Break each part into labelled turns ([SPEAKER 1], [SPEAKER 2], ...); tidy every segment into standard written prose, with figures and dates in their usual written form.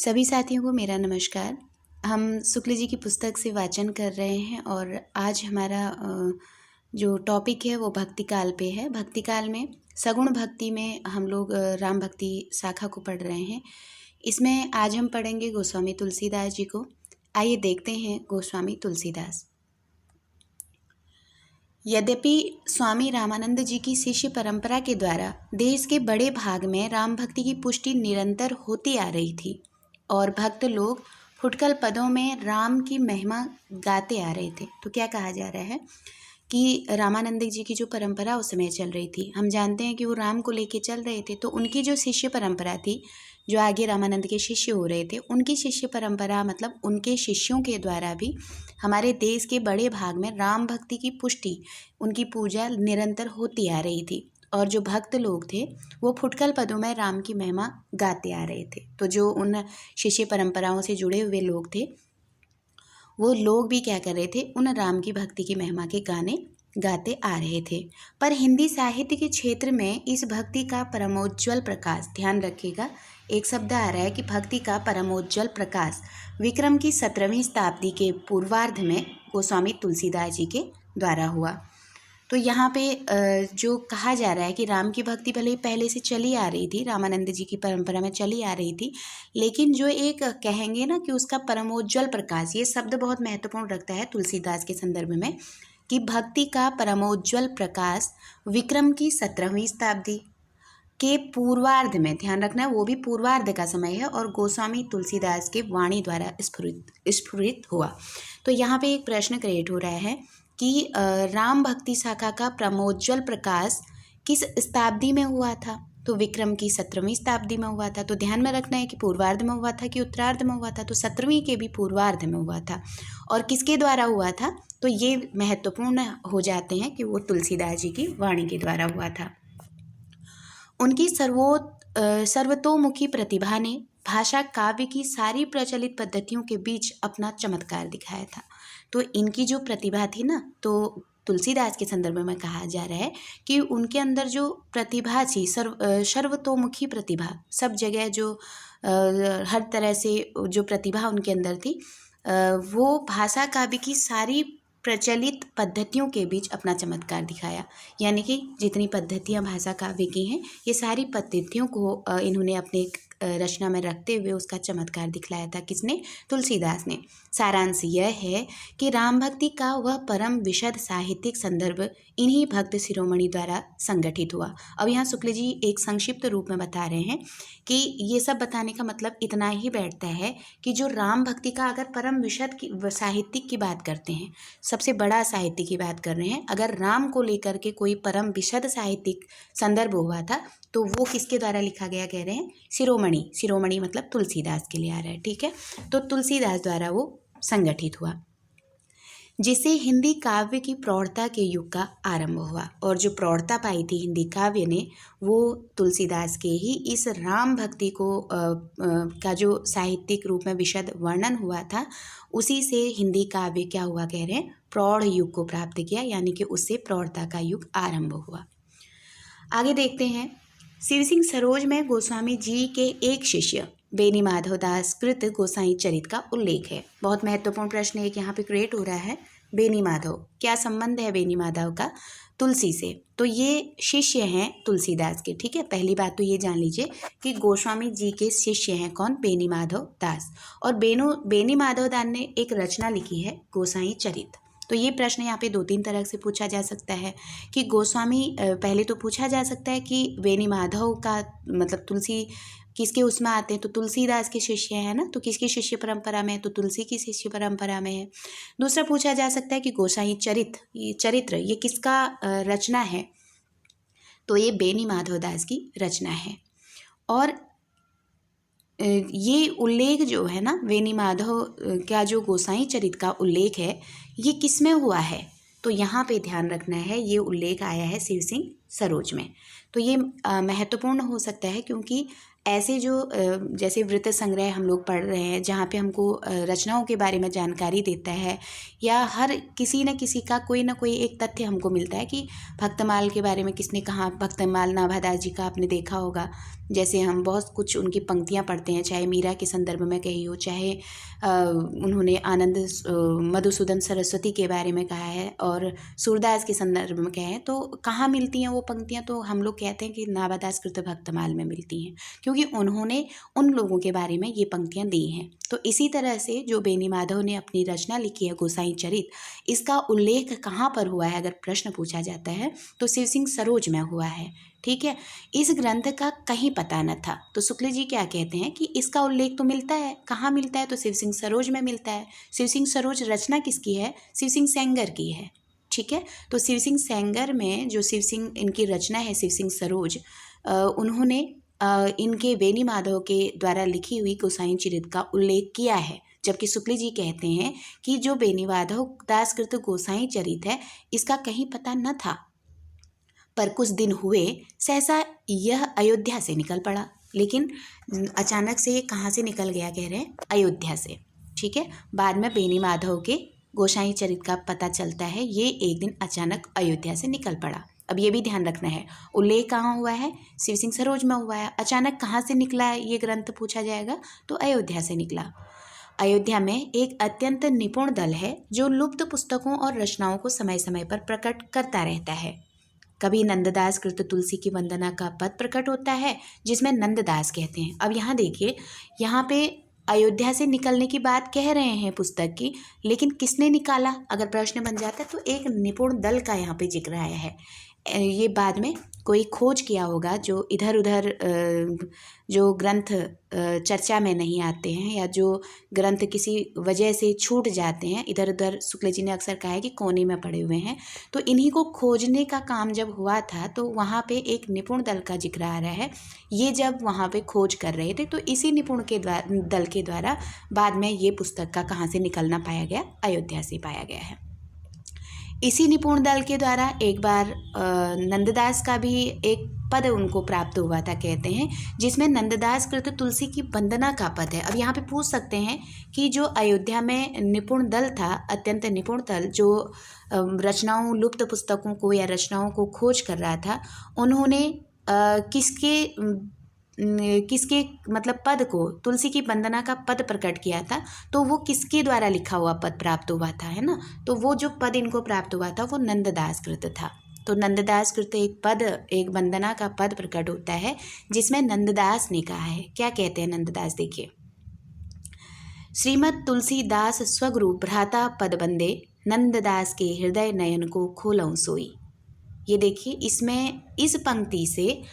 [SPEAKER 1] सभी साथियों को मेरा नमस्कार। हम शुक्ल जी की पुस्तक से वाचन कर रहे हैं और आज हमारा जो टॉपिक है वो भक्ति काल पे है। भक्ति काल में सगुण भक्ति में हम लोग राम भक्ति शाखा को पढ़ रहे हैं। इसमें आज हम पढ़ेंगे गोस्वामी तुलसीदास जी को। आइए देखते हैं गोस्वामी तुलसीदास। यद्यपि स्वामी रामानंद जी की शिष्य परंपरा के द्वारा देश के बड़े भाग में राम भक्ति की पुष्टि निरंतर होती आ रही थी और भक्त लोग फुटकल पदों में राम की महिमा गाते आ रहे थे, तो क्या कहा जा रहा है कि रामानंद जी की जो परंपरा उस समय चल रही थी, हम जानते हैं कि वो राम को लेके चल रहे थे, तो उनकी जो शिष्य परंपरा थी, जो आगे रामानंद के शिष्य हो रहे थे, उनकी शिष्य परंपरा मतलब उनके शिष्यों के द्वारा भी हमारे देश के बड़े भाग में राम भक्ति की पुष्टि, उनकी पूजा निरंतर होती आ रही थी और जो भक्त लोग थे वो फुटकल पदों में राम की महिमा गाते आ रहे थे। तो जो उन शिष्य परंपराओं से जुड़े हुए लोग थे वो लोग भी क्या कर रहे थे, उन राम की भक्ति की महिमा के गाने गाते आ रहे थे। पर हिंदी साहित्य के क्षेत्र में इस भक्ति का परमोज्ज्वल प्रकाश, ध्यान रखिएगा, एक शब्द आ रहा है कि भक्ति का परमोज्ज्वल प्रकाश विक्रम की 17वीं शताब्दी के पूर्वार्ध में गोस्वामी तुलसीदास जी के द्वारा हुआ। तो यहाँ पे जो कहा जा रहा है कि राम की भक्ति भले ही पहले से चली आ रही थी, रामानंद जी की परंपरा में चली आ रही थी, लेकिन जो एक कहेंगे ना कि उसका परमोज्ज्वल प्रकाश, ये शब्द बहुत महत्वपूर्ण रखता है तुलसीदास के संदर्भ में कि भक्ति का परमोज्ज्वल प्रकाश विक्रम की 17वीं शताब्दी के पूर्वार्ध में, ध्यान रखना है वो भी पूर्वार्ध का समय है, और गोस्वामी तुलसीदास के वाणी द्वारा स्फुरित हुआ। तो यहाँ पे एक प्रश्न क्रिएट हो रहा है कि राम भक्ति शाखा का परमोज्ज्वल प्रकाश किस शताब्दी में हुआ था? तो विक्रम की 17वीं शताब्दी में हुआ था। तो ध्यान में रखना है कि पूर्वार्ध में हुआ था कि उत्तरार्ध में हुआ था, तो 17वीं के भी पूर्वार्ध में हुआ था। और किसके द्वारा हुआ था? तो ये महत्वपूर्ण हो जाते हैं कि वो तुलसीदास जी की वाणी के द्वारा हुआ था। उनकी सर्वतोमुखी प्रतिभा ने भाषा काव्य की सारी प्रचलित पद्धतियों के बीच अपना चमत्कार दिखाया था। तो इनकी जो प्रतिभा थी ना, तो तुलसीदास के संदर्भ में कहा जा रहा है कि उनके अंदर जो प्रतिभा थी, सर्वतोमुखी प्रतिभा, सब जगह जो हर तरह से जो प्रतिभा उनके अंदर थी, वो भाषा काव्य की सारी प्रचलित पद्धतियों के बीच अपना चमत्कार दिखाया। यानी कि जितनी पद्धतियाँ भाषा काव्य की हैं, ये सारी पद्धतियों को इन्होंने अपने रचना में रखते हुए उसका चमत्कार दिखलाया था। किसने? तुलसीदास ने। सारांश यह है कि राम भक्ति का वह परम विशद साहित्यिक संदर्भ इन्हीं भक्त शिरोमणि द्वारा संगठित हुआ। अब यहाँ शुक्ल जी एक संक्षिप्त रूप में बता रहे हैं कि ये सब बताने का मतलब इतना ही बैठता है कि जो राम भक्ति का अगर परम विशद की साहित्यिक की बात करते हैं, सबसे बड़ा साहित्य की बात कर रहे हैं, अगर राम को लेकर के कोई परम विशद साहित्यिक संदर्भ हुआ था तो वो किसके द्वारा लिखा गया? कह रहे हैं शिरोमणि मतलब तुलसीदास के लिए आ रहा है, ठीक है। तो तुलसीदास द्वारा वो संगठित हुआ, जिससे हिंदी काव्य की प्रौढ़ता के युग का आरंभ हुआ। और जो प्रौढ़ता पाई थी हिंदी काव्य ने, वो तुलसीदास के ही इस राम भक्ति को का जो साहित्यिक रूप में विशद वर्णन हुआ था, उसी से हिंदी काव्य क्या हुआ? कह रहे हैं प्रौढ़ युग को प्राप्त किया, यानी कि उससे प्रौढ़ता का युग आरंभ हुआ। आगे देखते हैं। शिव सिंह सरोज में गोस्वामी जी के एक शिष्य बेनी माधव दास कृत गोसाई चरित का उल्लेख है। बहुत महत्वपूर्ण प्रश्न एक यहाँ पे क्रिएट हो रहा है। बेनी माधव, क्या संबंध है बेनी माधव का तुलसी से? तो ये शिष्य हैं तुलसीदास के, ठीक है। पहली बात तो ये जान लीजिए कि गोस्वामी जी के शिष्य हैं कौन? बेनी माधव दास। और बेनी माधव दास ने एक रचना लिखी है गोसाई चरित। तो ये प्रश्न यहाँ पे 2-3 तरह से पूछा जा सकता है कि गोस्वामी, पहले तो पूछा जा सकता है कि बेनी माधव का मतलब तुलसी किसके उसमें आते हैं? तो तुलसीदास के शिष्य हैं ना, तो किसकी शिष्य परंपरा में है? तो तुलसी की शिष्य परंपरा में है। दूसरा पूछा जा सकता है कि गोसाई चरित्र ये किसका रचना है? तो ये बेनी माधव दास की रचना है। और ये उल्लेख जो है ना, बेनी माधव का जो गोसाई चरित का उल्लेख है, ये किस में हुआ है? तो यहाँ पे ध्यान रखना है, ये उल्लेख आया है शिव सिंह सरोज में। तो ये महत्वपूर्ण हो सकता है क्योंकि ऐसे जो जैसे वृत्त संग्रह हम लोग पढ़ रहे हैं, जहाँ पे हमको रचनाओं के बारे में जानकारी देता है, या हर किसी न किसी का कोई ना कोई एक तथ्य हमको मिलता है कि भक्तमाल के बारे में किसने कहा। भक्तमाल नाभादास जी का आपने देखा होगा, जैसे हम बहुत कुछ उनकी पंक्तियाँ पढ़ते हैं, चाहे मीरा के संदर्भ में कही हो, चाहे उन्होंने आनंद मधुसूदन सरस्वती के बारे में कहा है और सूरदास के संदर्भ में कहा है। तो कहाँ मिलती हैं वो पंक्तियाँ? तो हम लोग कहते हैं कि नाभादास कृत भक्तमाल में मिलती हैं, क्योंकि उन्होंने उन लोगों के बारे में ये पंक्तियाँ दी हैं। तो इसी तरह से जो बेनी माधव ने अपनी रचना लिखी है गोसाई चरित, इसका उल्लेख कहाँ पर हुआ है अगर प्रश्न पूछा जाता है तो शिव सिंह सरोज में हुआ है। ठीक है, इस ग्रंथ का कहीं पता न था। तो शुक्ल जी क्या कहते हैं कि इसका उल्लेख तो मिलता है, कहाँ मिलता है? तो शिव सिंह सरोज में मिलता है। शिव सिंह सरोज रचना किसकी है? शिव सिंह सेंगर की है। ठीक है, तो शिव सिंह सेंगर में जो शिव सिंह इनकी रचना है शिव सिंह सरोज, उन्होंने इनके बेनी माधव के द्वारा लिखी हुई गोसाई चरित का उल्लेख किया है। जबकि शुक्ल जी कहते हैं कि जो बेनी माधव दास कृत गोसाई चरित है इसका कहीं पता न था, पर कुछ दिन हुए सहसा यह अयोध्या से निकल पड़ा। लेकिन अचानक से ये कहाँ से निकल गया कह रहे हैं? अयोध्या से। ठीक है, बाद में बेनी माधव के गोसाई चरित का पता चलता है ये एक दिन अचानक अयोध्या से निकल पड़ा। अब ये भी ध्यान रखना है, उल्लेख कहाँ हुआ है? शिव सिंह सरोज में हुआ है। अचानक कहाँ से निकला है ये ग्रंथ पूछा जाएगा तो अयोध्या से निकला। अयोध्या में एक अत्यंत निपुण दल है जो लुप्त पुस्तकों और रचनाओं को समय समय पर प्रकट करता रहता है। कभी नंददास कृत तुलसी की वंदना का पद प्रकट होता है जिसमें नंददास कहते हैं। अब यहाँ देखिए, यहाँ पे अयोध्या से निकलने की बात कह रहे हैं पुस्तक की, लेकिन किसने निकाला अगर प्रश्न बन जाता है तो एक निपुण दल का यहाँ पे जिक्र आया है। ये बाद में कोई खोज किया होगा जो इधर उधर जो ग्रंथ चर्चा में नहीं आते हैं या जो ग्रंथ किसी वजह से छूट जाते हैं, इधर उधर शुक्ल जी ने अक्सर कहा है कि कोने में पड़े हुए हैं, तो इन्हीं को खोजने का काम जब हुआ था तो वहाँ पे एक निपुण दल का जिक्र आ रहा है। ये जब वहाँ पे खोज कर रहे थे तो इसी निपुण के दल के द्वारा बाद में ये पुस्तक का कहाँ से निकलना पाया गया? अयोध्या से पाया गया है। इसी निपुण दल के द्वारा एक बार नंददास का भी एक पद उनको प्राप्त हुआ था कहते हैं, जिसमें नंददास कृत तुलसी की वंदना का पद है। अब यहाँ पे पूछ सकते हैं कि जो अयोध्या में निपुण दल था, अत्यंत निपुण दल जो रचनाओं लुप्त पुस्तकों को या रचनाओं को खोज कर रहा था, उन्होंने किसके मतलब पद को, तुलसी की वंदना का पद प्रकट किया था, तो वो किसके द्वारा लिखा हुआ पद प्राप्त हुआ था, है ना? तो वो जो पद इनको प्राप्त हुआ था वो नंददास कृत था। तो नंददास कृत एक पद, एक वंदना का पद प्रकट होता है जिसमें नंददास ने कहा है। क्या कहते हैं नंददास? देखिए, श्रीमद तुलसीदास स्वगुरु भ्राता पद बंदे, नंददास के हृदय नयन को खोलऊं सोई। ये देखिए, इसमें इस पंक्ति से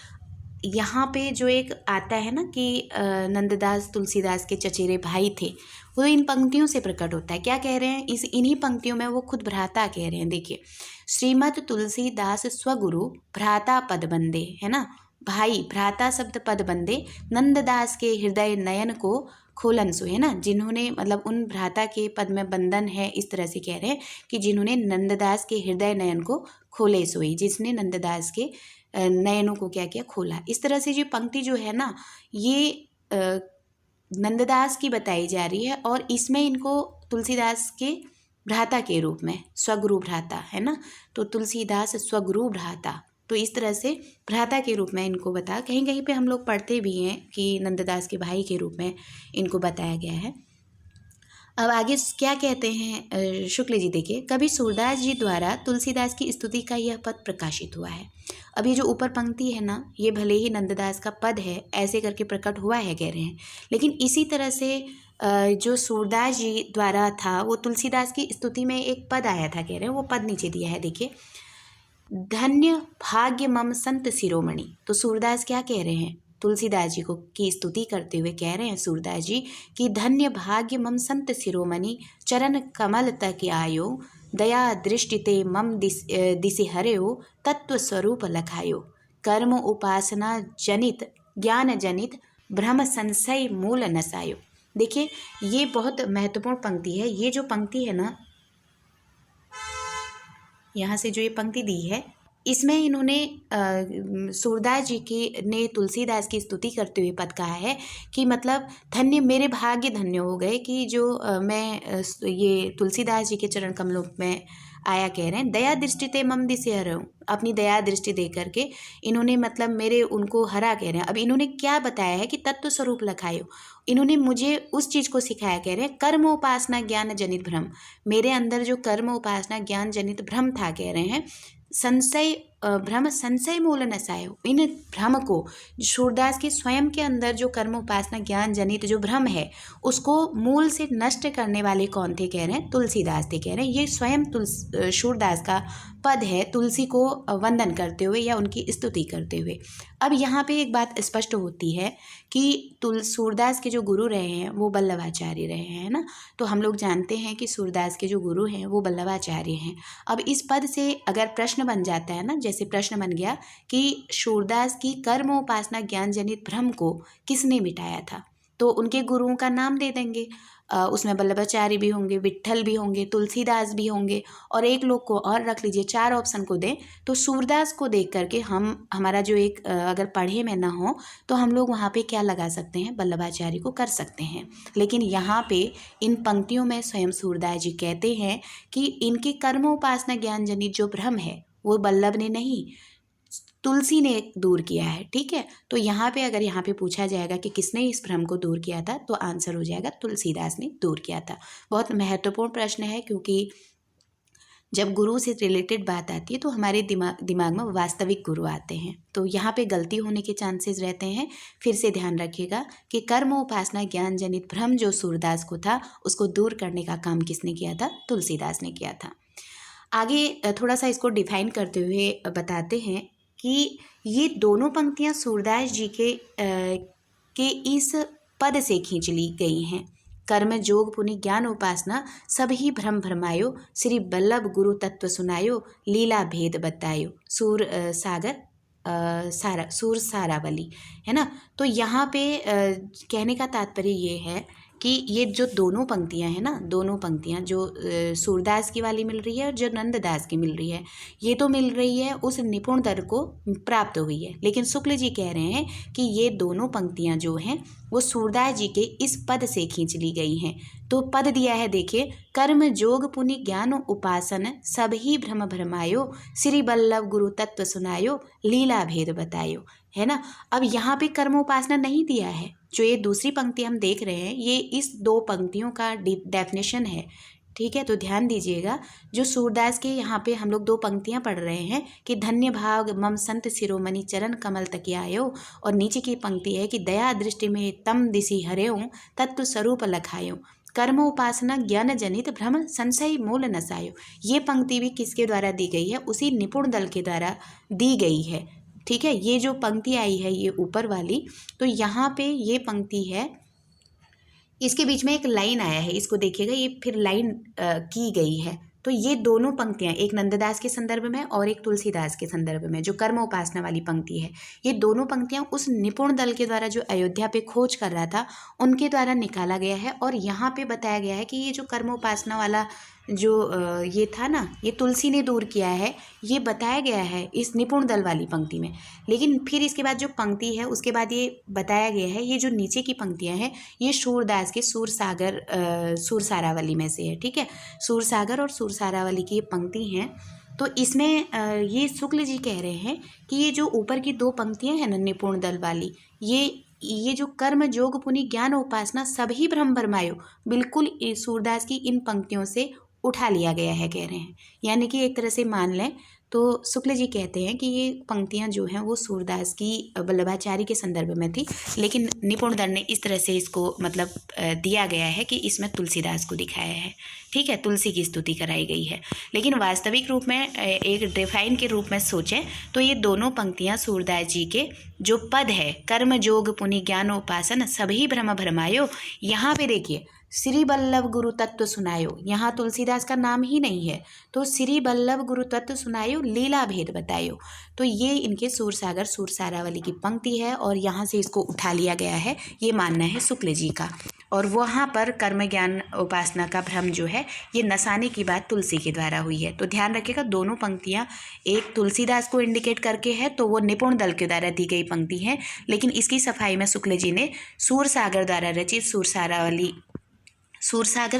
[SPEAKER 1] यहाँ पे जो एक आता है ना कि नंददास तुलसीदास के चचेरे भाई थे, वो इन पंक्तियों से प्रकट होता है। क्या कह रहे हैं? इन्हीं पंक्तियों में वो खुद भ्राता कह रहे हैं। देखिए, श्रीमद तुलसीदास स्वगुरु भ्राता पद बंदे, है ना, भाई, भ्राता शब्द पद बंदे, नंददास के हृदय नयन को खोलन सो, है ना, जिन्होंने मतलब उन भ्राता के पद में बंधन है, इस तरह से कह रहे हैं कि जिन्होंने नंददास के हृदय नयन को खोले सोई, जिसने नंददास के नयनों को क्या किया? खोला। इस तरह से जो पंक्ति जो है ना, ये नंददास की बताई जा रही है और इसमें इनको तुलसीदास के भ्राता के रूप में, स्वगुरु भ्राता, है ना, तो तुलसीदास स्वगुरु भ्राता, तो इस तरह से भ्राता के रूप में इनको बता, कहीं कहीं पे हम लोग पढ़ते भी हैं कि नंददास के भाई के रूप में इनको बताया गया है। अब आगे क्या कहते हैं शुक्ल जी? देखिए, कभी सूरदास जी द्वारा तुलसीदास की स्तुति का यह पद प्रकाशित हुआ है। अब ये जो ऊपर पंक्ति है ना, ये भले ही नंददास का पद है, ऐसे करके प्रकट हुआ है कह रहे हैं, लेकिन इसी तरह से जो सूरदास जी द्वारा था वो तुलसीदास की स्तुति में एक पद आया था कह रहे हैं, वो पद नीचे दिया है। देखिए, धन्य भाग्य मम संत शिरोमणि। तो सूरदास क्या कह रहे हैं? तुलसीदास जी को की स्तुति करते हुए कह रहे हैं सूरदास जी कि धन्य भाग्य मम संत शिरोमणि, चरण कमल तक आयो, दया दृष्टि ते मम दिशि हरयो, तत्व स्वरूप लखायो, कर्म उपासना जनित ज्ञान जनित, भ्रम संशय मूल नसायो। देखिए, ये बहुत महत्वपूर्ण पंक्ति है। ये जो पंक्ति है ना, यहाँ से जो ये पंक्ति दी है इसमें इन्होंने सूरदास जी की ने तुलसीदास की स्तुति करते हुए पद कहा है कि मतलब धन्य मेरे भाग्य धन्य हो गए कि जो ये तुलसीदास जी के चरण कमलों में आया कह रहे हैं। दया दृष्टि ते मम दिसे हरऊं, अपनी दया दृष्टि दे करके इन्होंने मतलब मेरे उनको हरा कह रहे हैं। अब इन्होंने क्या बताया है कि तत्व स्वरूप लखायो, इन्होंने मुझे उस चीज़ को सिखाया कह रहे हैं कर्म उपासना ज्ञान जनित भ्रम, मेरे अंदर जो कर्म उपासना ज्ञान जनित भ्रम था कह रहे हैं संशय भ्रम संशय मूल नसायो, इन भ्रम को सूरदास के स्वयं के अंदर जो कर्म उपासना ज्ञान जनित जो भ्रम है उसको मूल से नष्ट करने वाले कौन थे कह रहे हैं तुलसीदास थे कह रहे हैं। ये स्वयं सूरदास का पद है तुलसी को वंदन करते हुए या उनकी स्तुति करते हुए। अब यहाँ पे एक बात स्पष्ट होती है कि सूरदास के जो गुरु रहे हैं वो वल्लभाचार्य रहे हैं, है ना। तो हम लोग जानते हैं कि सूरदास के जो गुरु हैं वो वल्लभाचार्य हैं। अब इस पद से अगर प्रश्न बन जाता है ना, जैसे प्रश्न बन गया कि सूरदास की कर्म उपासना ज्ञान जनित भ्रम को किसने मिटाया था, तो उनके गुरुओं का नाम दे देंगे। उसमें वल्लभाचार्य भी होंगे, विट्ठल भी होंगे, तुलसीदास भी होंगे और एक लोग को और रख लीजिए, 4 ऑप्शन को दें तो सूरदास को देख करके हमारा जो एक अगर पढ़े में ना हो तो हम लोग वहाँ पे क्या लगा सकते हैं, वल्लभाचार्य को कर सकते हैं। लेकिन यहाँ पे इन पंक्तियों में स्वयं सूरदास जी कहते हैं कि इनके कर्मोपासना ज्ञान जनित जो भ्रम है वो वल्लभ ने नहीं तुलसी ने दूर किया है। ठीक है, तो यहाँ पे अगर यहाँ पे पूछा जाएगा कि किसने इस भ्रम को दूर किया था तो आंसर हो जाएगा तुलसीदास ने दूर किया था। बहुत महत्वपूर्ण प्रश्न है क्योंकि जब गुरु से रिलेटेड बात आती है तो हमारे दिमाग में वास्तविक गुरु आते हैं, तो यहाँ पे गलती होने के चांसेस रहते हैं। फिर से ध्यान रखिएगा कि कर्म उपासना ज्ञान जनित भ्रम जो सूरदास को था उसको दूर करने का काम किसने किया था, तुलसीदास ने किया था। आगे थोड़ा सा इसको डिफाइन करते हुए बताते हैं कि ये दोनों पंक्तियाँ सूरदास जी के इस पद से खींच ली गई हैं। कर्म जोग पुनि ज्ञान उपासना सभी भ्रम भ्रमायो, श्री बल्लभ गुरु तत्व सुनायो, लीला भेद बतायो, सूर सारावली, है ना। तो यहाँ पे कहने का तात्पर्य ये है कि ये जो दोनों पंक्तियां हैं ना, दोनों पंक्तियां जो सूरदास की वाली मिल रही है और जो नंददास की मिल रही है, ये तो मिल रही है उस निपुण दर को प्राप्त हुई है। लेकिन शुक्ल जी कह रहे हैं कि ये दोनों पंक्तियां जो हैं वो सूरदास जी के इस पद से खींच ली गई हैं। तो पद दिया है देखिए, कर्म जोग पुनि ज्ञान उपासन सभी भ्रम भ्रमायो, श्री बल्लभ गुरु तत्व सुनायो, लीला भेद बतायो, है ना। अब यहाँ पे कर्म उपासना नहीं दिया है, जो ये दूसरी पंक्ति हम देख रहे हैं ये इस 2 पंक्तियों का डेफिनेशन है। ठीक है, तो ध्यान दीजिएगा, जो सूरदास के यहाँ पे हम लोग 2 पंक्तियाँ पढ़ रहे हैं कि धन्य भाग मम संत शिरोमणि चरण कमल तकियायो, और नीचे की पंक्ति है कि दया दृष्टि में तम दिशि हरेऊं तत्व स्वरूप लखायो, कर्म उपासना ज्ञान जनित भ्रम संशय मूल नसायो। ये पंक्ति भी किसके द्वारा दी गई है, उसी निपुण दल के द्वारा दी गई है। ठीक है, ये जो पंक्ति आई है ये ऊपर वाली, तो यहाँ पे ये पंक्ति है, इसके बीच में एक लाइन आया है, इसको देखिएगा, ये फिर लाइन की गई है। तो ये दोनों पंक्तियाँ, एक नंददास के संदर्भ में और एक तुलसीदास के संदर्भ में, जो कर्म उपासना वाली पंक्ति है, ये दोनों पंक्तियाँ उस निपुण दल के द्वारा जो अयोध्या पे खोज कर रहा था उनके द्वारा निकाला गया है। और यहाँ पे बताया गया है कि ये जो कर्म उपासना वाला जो ये था ना, ये तुलसी ने दूर किया है, ये बताया गया है इस निपुण दल वाली पंक्ति में। लेकिन फिर इसके बाद जो पंक्ति है उसके बाद ये बताया गया है, ये जो नीचे की पंक्तियां हैं ये सूरदास के सूर सारावली में से है। ठीक है, सूर सागर और सूर सारावली की ये पंक्ति हैं। तो इसमें ये शुक्ल जी कह रहे हैं कि ये जो ऊपर की 2 पंक्तियां हैं ना निपुण दल वाली, ये जो कर्म जोग पुनि ज्ञान उपासना सभी भ्रम भरमायो, बिल्कुल सूरदास की इन पंक्तियों से उठा लिया गया है कह रहे हैं। यानी कि एक तरह से मान लें तो शुक्ल जी कहते हैं कि ये पंक्तियां जो हैं वो सूरदास की वल्लभाचार्य के संदर्भ में थी, लेकिन निपुण दल ने इस तरह से इसको मतलब दिया गया है कि इसमें तुलसीदास को दिखाया है। ठीक है, तुलसी की स्तुति कराई गई है। लेकिन वास्तविक रूप में एक डिफाइन के रूप में सोचें तो ये दोनों पंक्तियां सूरदास जी के जो पद है, कर्म जोग पुनि ज्ञान उपासन सभी भ्रम भ्रमायो, यहाँ पे देखिए श्री बल्लभ गुरु तत्व सुनायो, यहाँ तुलसीदास का नाम ही नहीं है, तो श्री बल्लभ गुरु तत्व सुनायो, लीला भेद बतायो, तो ये इनके सूरसागर सूर सारावली की पंक्ति है और यहाँ से इसको उठा लिया गया है, ये मानना है शुक्ल जी का। और वहाँ पर कर्म ज्ञान उपासना का भ्रम जो है ये नसाने की बात तुलसी के द्वारा हुई है। तो ध्यान रखिएगा, दोनों पंक्तियाँ एक तुलसीदास को इंडिकेट करके है, तो वो निपुण दल के द्वारा दी गई पंक्ति है, लेकिन इसकी सफाई में शुक्ल जी ने सूरसागर द्वारा रचित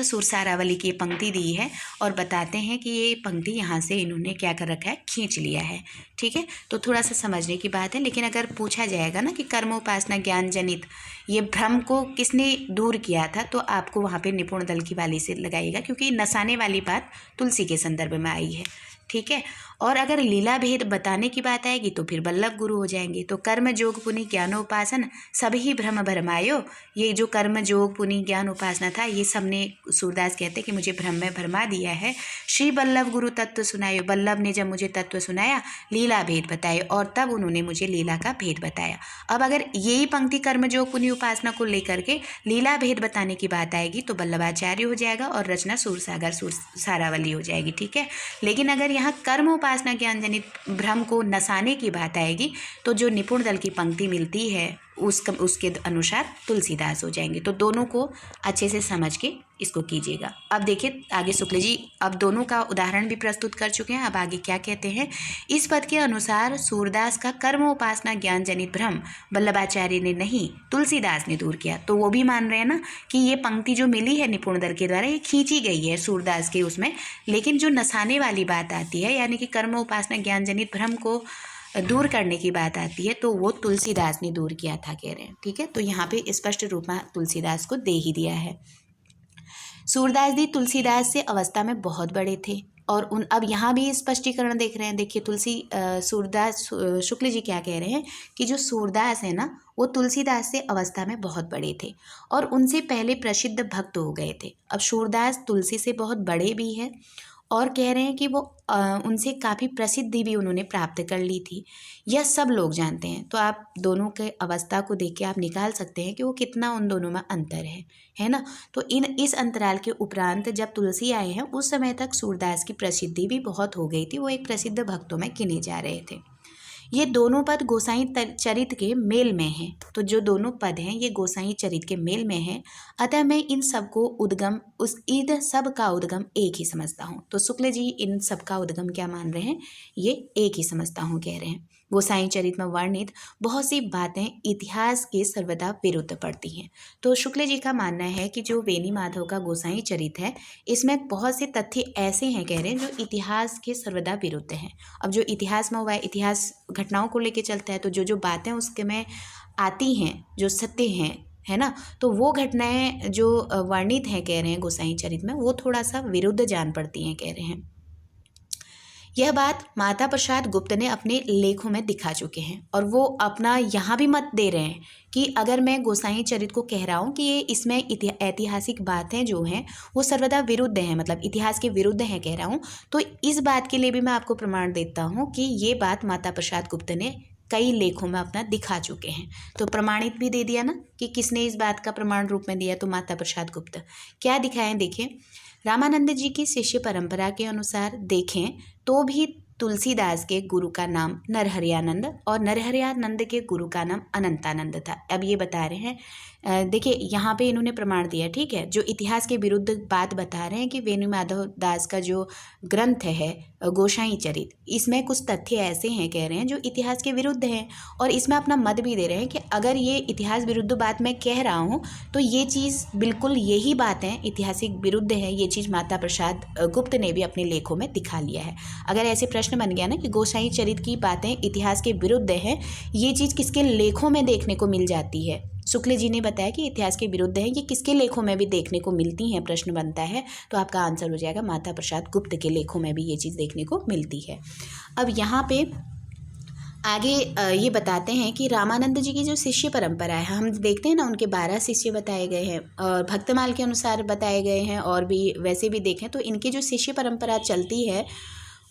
[SPEAKER 1] सुरसारावली की पंक्ति दी है और बताते हैं कि ये पंक्ति यहाँ से इन्होंने क्या कर रखा है, खींच लिया है। ठीक है, तो थोड़ा सा समझने की बात है। लेकिन अगर पूछा जाएगा ना कि कर्म उपासना ज्ञान जनित ये भ्रम को किसने दूर किया था, तो आपको वहाँ पे निपुण दल की वाली से लगाइएगा, क्योंकि नसाने वाली बात तुलसी के संदर्भ में आई है। ठीक है, और अगर लीला भेद बताने की बात आएगी तो फिर वल्लभ गुरु हो जाएंगे। तो कर्म जोग पुनि ज्ञान उपासन सभी भ्रम भरमायो, ये जो कर्म जोग पुनि ज्ञान उपासना था ये सबने, सूरदास कहते कि मुझे भ्रम में भरमा दिया है। श्री वल्लभ गुरु तत्व सुनायो, वल्लभ ने जब मुझे तत्व सुनाया, लीला भेद बताए, और तब उन्होंने मुझे लीला का भेद बताया। अब अगर यही पंक्ति कर्म जोग पुनि उपासना को लेकर के लीला भेद बताने की बात आएगी तो वल्लभाचार्य हो जाएगा और रचना सुरसारावली हो जाएगी। ठीक है, लेकिन अगर यहाँ कर्म उपासना ज्ञान जनित भ्रम को नसाने की बात आएगी तो जो निपुण दल की पंक्ति मिलती है उसके अनुसार तुलसीदास हो जाएंगे। तो दोनों को अच्छे से समझ के इसको कीजिएगा। अब देखिए आगे शुक्ल जी अब दोनों का उदाहरण भी प्रस्तुत कर चुके हैं। अब आगे क्या कहते हैं, इस पद के अनुसार सूरदास का कर्म उपासना ज्ञान जनित भ्रम वल्लभाचार्य ने नहीं, तुलसीदास ने दूर किया। तो वो भी मान रहे हैं ना कि ये पंक्ति जो मिली है निपुण दल के द्वारा ये खींची गई है सूरदास के उसमें, लेकिन जो नसाने वाली बात आती है यानी कि कर्म उपासना ज्ञान जनित भ्रम को दूर करने की बात आती है तो वो तुलसीदास ने दूर किया था कह रहे हैं। ठीक है, तो यहाँ पे स्पष्ट रूप में तुलसीदास को दे ही दिया है। सूरदास जी तुलसीदास से अवस्था में बहुत बड़े थे और अब यहाँ भी स्पष्टीकरण देख रहे हैं। देखिए सूरदास शुक्ल जी क्या कह रहे हैं कि जो सूरदास है ना वो तुलसीदास से अवस्था में बहुत बड़े थे और उनसे पहले प्रसिद्ध भक्त हो गए थे। अब सूरदास तुलसी से बहुत बड़े भी हैं और कह रहे हैं कि वो उनसे काफ़ी प्रसिद्धि भी उन्होंने प्राप्त कर ली थी, यह सब लोग जानते हैं। तो आप दोनों के अवस्था को देख के आप निकाल सकते हैं कि वो कितना उन दोनों में अंतर है ना। तो इस अंतराल के उपरांत जब तुलसी आए हैं उस समय तक सूरदास की प्रसिद्धि भी बहुत हो गई थी, वो एक प्रसिद्ध भक्तों में गिने जा रहे थे। ये दोनों पद गोसाई चरित के मेल में हैं। तो जो दोनों पद हैं ये गोसाई चरित के मेल में हैं, अतः मैं इन सब को इन सब का उद्गम एक ही समझता हूँ। तो शुक्ल जी इन सब का उद्गम क्या मान रहे हैं, ये एक ही समझता हूँ कह रहे हैं। गोसाई चरित में वर्णित बहुत सी बातें इतिहास के सर्वदा विरुद्ध पड़ती हैं। तो शुक्ल जी का मानना है कि जो वेणी माधव का गोसाई चरित है इसमें बहुत से तथ्य ऐसे हैं कह रहे हैं जो इतिहास के सर्वदा विरुद्ध हैं। अब जो इतिहास में हुआ है, इतिहास घटनाओं को लेके चलता है, तो जो बातें उसके में आती हैं जो सत्य हैं है ना, तो वो घटनाएं जो वर्णित हैं कह रहे हैं गोसाई चरित में वो थोड़ा सा विरुद्ध जान पड़ती हैं कह रहे हैं। यह बात माता प्रसाद गुप्त ने अपने लेखों में दिखा चुके हैं और वो अपना यहाँ भी मत दे रहे हैं कि अगर मैं गोसाई चरित को कह रहा हूँ कि ये इसमें ऐतिहासिक बातें जो हैं वो सर्वदा विरुद्ध हैं, मतलब इतिहास के विरुद्ध हैं कह रहा हूँ, तो इस बात के लिए भी मैं आपको प्रमाण देता हूँ कि ये बात माता प्रसाद गुप्त ने कई लेखों में अपना दिखा चुके हैं। तो प्रमाणित भी दे दिया ना कि किसने इस बात का प्रमाण रूप में दिया, तो माता प्रसाद गुप्त। क्या दिखाएं देखिए, रामानंद जी की शिष्य परंपरा के अनुसार देखें तो भी तुलसीदास के गुरु का नाम नरहरियानंद और नरहरियानंद के गुरु का नाम अनंतानंद था। अब ये बता रहे हैं, देखिए यहाँ पे इन्होंने प्रमाण दिया, ठीक है, जो इतिहास के विरुद्ध बात बता रहे हैं कि वेणु माधव दास का जो ग्रंथ है गोसाई चरित, इसमें कुछ तथ्य ऐसे हैं कह रहे हैं जो इतिहास के विरुद्ध हैं और इसमें अपना मत भी दे रहे हैं कि अगर ये इतिहास विरुद्ध बात मैं कह रहा हूँ तो ये चीज़ बिल्कुल यही बातें ऐतिहासिक विरुद्ध है। ये चीज़ माता प्रसाद गुप्त ने भी अपने लेखों में दिखा लिया है। अगर ऐसे प्रश्न बन गया ना कि गोसाई चरित की बातें इतिहास के विरुद्ध हैं, ये चीज़ किसके लेखों में देखने को मिल जाती है, शुक्ल जी ने बताया कि इतिहास के विरुद्ध है, ये किसके लेखों में भी देखने को मिलती हैं, प्रश्न बनता है, तो आपका आंसर हो जाएगा माता प्रसाद गुप्त के लेखों में भी ये चीज़ देखने को मिलती है। अब यहाँ पे आगे ये बताते हैं कि रामानंद जी की जो शिष्य परंपरा है, हम देखते हैं ना उनके 12 शिष्य बताए गए हैं और भक्तमाल के अनुसार बताए गए हैं और भी वैसे भी देखें तो इनकी जो शिष्य परंपरा चलती है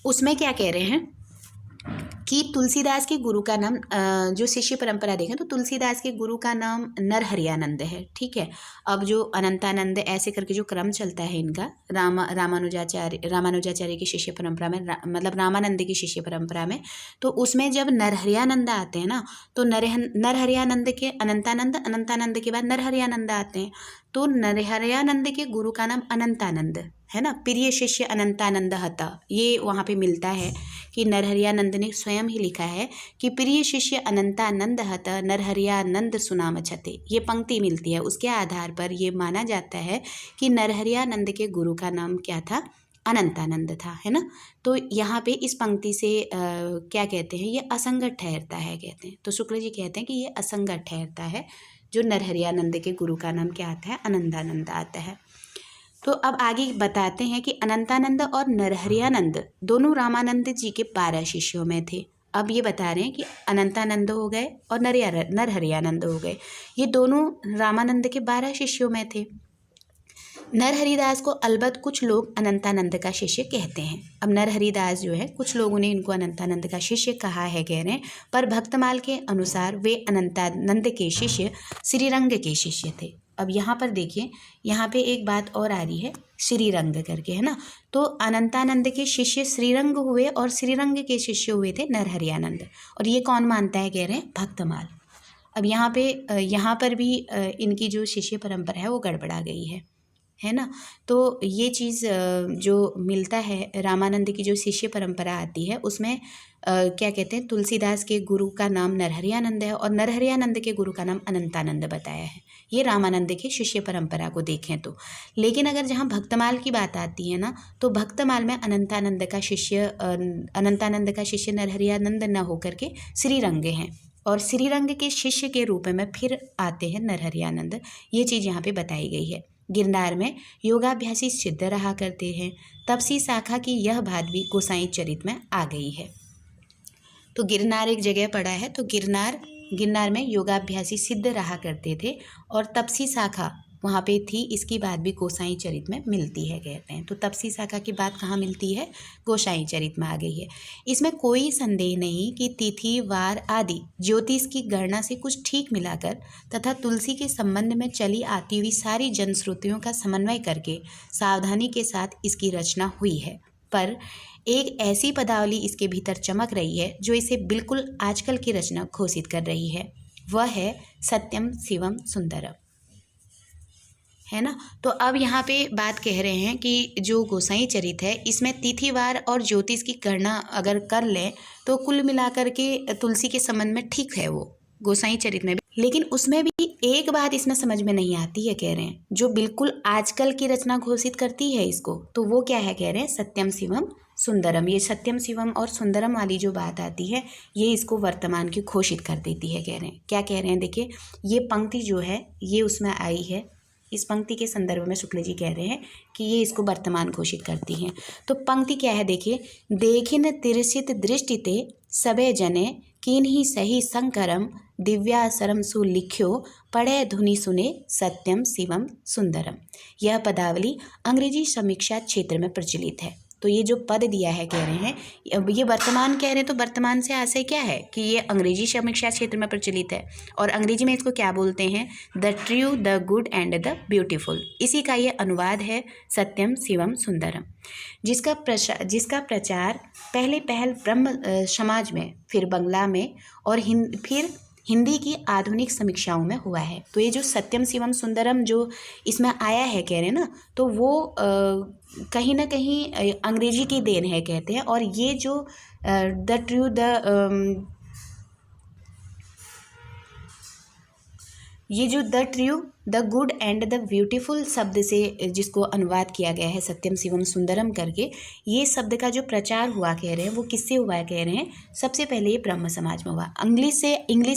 [SPEAKER 1] उसमें क्या कह रहे हैं कि तुलसीदास के गुरु का नाम जो शिष्य परंपरा देखें तो तुलसीदास के गुरु का नाम नरहरियानंद है। ठीक है। अब जो अनंतानंद ऐसे करके जो क्रम चलता है इनका, रामानुजाचार्य की शिष्य परंपरा में, मतलब रामानंद की शिष्य परंपरा में, तो उसमें जब नरहरियानंद आते हैं ना, तो नरहरियानंद के अनंतानंद, अनंतानंद के बाद नरहरियानंद आते हैं। तो नरहरियानंद के गुरु का नाम अनंतानंद है ना, प्रिय शिष्य अनंतानंद हता, ये वहाँ पे मिलता है कि नरहरियानंद ने स्वयं ही लिखा है कि प्रिय शिष्य अनंतानंद हता नरहरियानंद सुनाम छते, ये पंक्ति मिलती है। उसके आधार पर ये माना जाता है कि नरहरियानंद के गुरु का नाम क्या था, अनंतानंद था, है ना। तो यहाँ पे इस पंक्ति से क्या कहते हैं, ये असंगत ठहरता है कहते हैं। तो शुक्ल जी कहते हैं कि ये असंगत ठहरता है, जो नरहरियानंद के गुरु का नाम क्या आता है, अनंतानंद आता है। तो अब आगे बताते हैं कि अनंतानंद और नरहरियानंद दोनों रामानंद जी के 12 शिष्यों में थे। अब ये बता रहे हैं कि अनंतानंद हो गए और नरहरियानंद हो गए, ये दोनों रामानंद के 12 शिष्यों में थे। नरहरिदास को अलबत्त कुछ लोग अनंतानंद का शिष्य कहते हैं। अब नरहरिदास जो है, कुछ लोगों ने इनको अनंतानंद का शिष्य कहा है कह रहे हैं, पर भक्तमाल के अनुसार वे अनंतानंद के शिष्य श्रीरंग के शिष्य थे। अब यहाँ पर देखिए, यहाँ पे एक बात और आ रही है, श्रीरंग करके, है ना। तो अनंतानंद के शिष्य श्रीरंग हुए और श्रीरंग के शिष्य हुए थे नरहरियानंद, और ये कौन मानता है कह रहे हैं, भक्तमाल। अब यहाँ पर भी इनकी जो शिष्य परंपरा है वो गड़बड़ा गई है ना। तो ये चीज़ जो मिलता है, रामानंद की जो शिष्य परंपरा आती है उसमें क्या कहते हैं, तुलसीदास के गुरु का नाम नरहरियानंद है और नरहरियानंद के गुरु का नाम अनंतानंद बताया है। ये रामानंद की शिष्य परंपरा को देखें तो। लेकिन अगर जहाँ भक्तमाल की बात आती है ना, तो भक्तमाल में अनंतानंद का शिष्य नरहरियानंद न होकर के श्रीरंग हैं, और श्रीरंग के शिष्य के रूप में फिर आते हैं नरहरियानंद। ये चीज़ यहाँ पे बताई गई है। गिरनार में योगाभ्यासी सिद्ध रहा करते हैं, तपसी शाखा की यह बात भी गोसाई चरित में आ गई है। तो गिरनार एक जगह पड़ा है, तो गिरनार में योगाभ्यासी सिद्ध रहा करते थे और तपसी शाखा वहाँ पे थी, इसकी बात भी गोसाई चरित में मिलती है कहते हैं। तो तपसी शाखा की बात कहाँ मिलती है, गोसाई चरित में आ गई है। इसमें कोई संदेह नहीं कि तिथि वार आदि ज्योतिष की गणना से कुछ ठीक मिलाकर तथा तुलसी के संबंध में चली आती हुई सारी जनश्रुतियों का समन्वय करके सावधानी के साथ इसकी रचना हुई है। पर एक ऐसी पदावली इसके भीतर चमक रही है जो इसे बिल्कुल आजकल की रचना घोषित कर रही है, वह है सत्यम शिवम सुंदरम, है ना। तो अब यहाँ पे बात कह रहे हैं कि जो गोसाई चरित है इसमें तिथिवार और ज्योतिष की गणना अगर कर लें तो कुल मिलाकर के तुलसी के संबंध में ठीक है वो गोसाई चरित में भी। लेकिन उसमें भी एक बात इसमें समझ में नहीं आती है कह रहे हैं, जो बिल्कुल आजकल की रचना घोषित करती है इसको, तो वो क्या है कह रहे हैं, सत्यम शिवम सुंदरम। ये सत्यम शिवम और सुंदरम वाली जो बात आती है ये इसको वर्तमान की घोषित कर देती है कह रहे हैं। क्या कह रहे हैं, देखिए ये पंक्ति जो है ये उसमें आई है, इस पंक्ति के संदर्भ में शुक्ल जी कह रहे हैं कि ये इसको वर्तमान घोषित करती हैं। तो पंक्ति क्या है देखिए, देखिन तिरसित दृष्टिते सबे जने किन्हीं सही संकरम दिव्यासरम सुलिख्यो पढ़े धुनि सुने सत्यम शिवम सुंदरम। यह पदावली अंग्रेजी समीक्षा क्षेत्र में प्रचलित है। तो ये जो पद दिया है कह रहे हैं, ये वर्तमान कह रहे हैं, तो वर्तमान से आशय क्या है कि ये अंग्रेजी समीक्षा क्षेत्र में प्रचलित है, और अंग्रेजी में इसको क्या बोलते हैं, the true the good and the beautiful. इसी का ये अनुवाद है सत्यम शिवम सुंदरम, जिसका प्रचार पहले ब्रह्म समाज में, फिर बंगला में और फिर हिंदी की आधुनिक समीक्षाओं में हुआ है। तो ये जो सत्यम शिवम सुंदरम जो इसमें आया है कह रहे हैं ना, तो वो कहीं ना कहीं अंग्रेजी की देन है कहते हैं। और ये जो the true the good and the beautiful शब्द से जिसको अनुवाद किया गया है सत्यम शिवम सुंदरम करके, ये शब्द का जो प्रचार हुआ कह रहे हैं वो किससे हुआ है कह रहे हैं, सबसे पहले ये ब्रह्म समाज में हुआ। इंग्लिश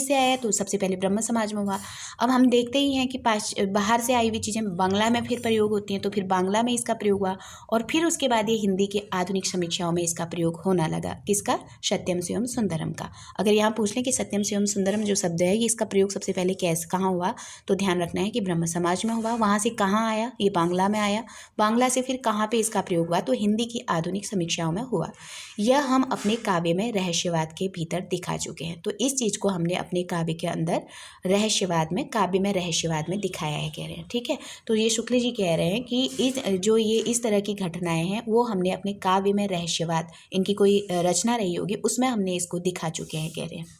[SPEAKER 1] से आया तो सबसे पहले ब्रह्म समाज में हुआ। अब हम देखते ही हैं कि बाहर से आई हुई चीज़ें बांग्ला में फिर प्रयोग होती हैं, तो फिर बांग्ला में इसका प्रयोग हुआ, और फिर उसके बाद ये हिंदी के आधुनिक समीक्षाओं में इसका प्रयोग होना लगा। किसका, सत्यम शिवम सुंदरम का। अगर यहाँ पूछ लें कि सत्यम शिवम सुंदरम जो शब्द है ये इसका प्रयोग सबसे पहले कहाँ हुआ, तो ध्यान रखना है कि कि ब्रह्म समाज में हुआ। वहाँ से कहाँ आया, ये बांग्ला में आया। बांग्ला से फिर कहाँ पे इसका प्रयोग हुआ, तो हिंदी की आधुनिक समीक्षाओं में हुआ। यह हम अपने काव्य में रहस्यवाद के भीतर दिखा चुके हैं। तो इस चीज़ को हमने अपने काव्य के अंदर रहस्यवाद में, काव्य में रहस्यवाद में दिखाया है, कह रहे हैं। ठीक है, तो ये शुक्ल जी कह रहे हैं कि इस तरह की घटनाएं हैं वो हमने अपने काव्य में रहस्यवाद, इनकी कोई रचना रही होगी उसमें हमने इसको दिखा चुके हैं, कह रहे हैं।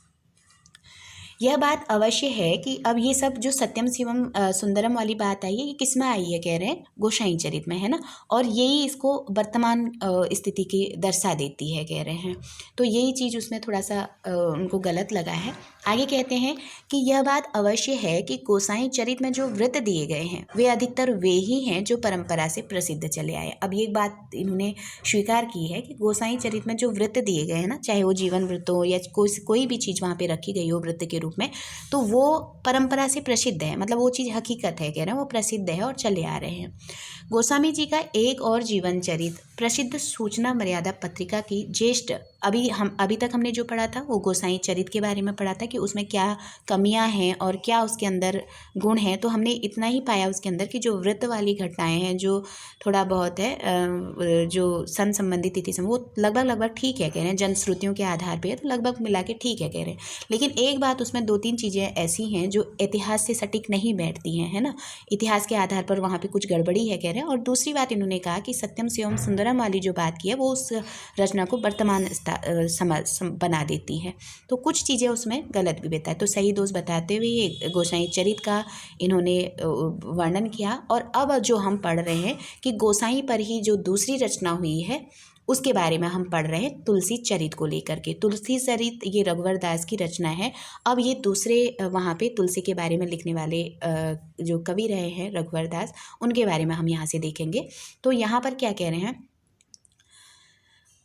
[SPEAKER 1] यह बात अवश्य है कि अब ये सब जो सत्यम शिवम सुंदरम वाली बात आई है, ये किस में आई है, कह रहे हैं गोसाई चरित में, है ना। और यही इसको वर्तमान स्थिति की दर्शा देती है, कह रहे हैं। तो यही चीज़ उसमें थोड़ा सा उनको गलत लगा है। आगे कहते हैं कि यह बात अवश्य है कि गोसाई चरित में जो व्रत दिए गए हैं वे अधिकतर वे ही हैं जो परंपरा से प्रसिद्ध चले आए। अब ये बात इन्होंने स्वीकार की है कि गोसाई चरित में जो व्रत दिए गए हैं ना, चाहे वो जीवन व्रत हो या कोई भी चीज़ वहाँ पे रखी गई हो व्रत के रूप में, तो वो परंपरा से प्रसिद्ध है, मतलब वो चीज़ हकीकत है, कह रहे हैं वो प्रसिद्ध है और चले आ रहे हैं। गोस्वामी जी का एक और जीवन चरित प्रसिद्ध सूचना मर्यादा पत्रिका की ज्येष्ठ, अभी तक हमने जो पढ़ा था वो गोसाई चरित के बारे में पढ़ा था कि उसमें क्या कमियां हैं और क्या उसके अंदर गुण हैं। तो हमने इतना ही पाया उसके अंदर कि जो व्रत वाली घटनाएं हैं, जो थोड़ा बहुत है जो सन संबंधी तिथि से, वो लगभग ठीक है, कह रहे हैं जनश्रुतियों के आधार पर, तो लगभग मिला के ठीक है, कह रहे हैं। लेकिन एक बात उसमें 2-3 चीज़ें ऐसी हैं जो इतिहास से सटीक नहीं बैठती हैं, है ना। इतिहास के आधार पर वहाँ पे कुछ गड़बड़ी है, कह रहे हैं। और दूसरी बात इन्होंने कहा कि सत्यम शिवम सुंदरम वाली जो बात की है वो उस रचना को वर्तमान बना देती है। तो कुछ चीज़ें उसमें गलत भी बताए। तो सही दोष बताते हुए ये गोसाई चरित का इन्होंने वर्णन किया। और अब जो हम पढ़ रहे हैं कि गोसाई पर ही जो दूसरी रचना हुई है उसके बारे में हम पढ़ रहे हैं, तुलसी चरित को लेकर के। तुलसी चरित ये रघुवर दास की रचना है। अब ये दूसरे वहाँ पे तुलसी के बारे में लिखने वाले जो कवि रहे हैं रघुवर दास, उनके बारे में हम यहाँ से देखेंगे। तो यहाँ पर क्या कह रहे हैं,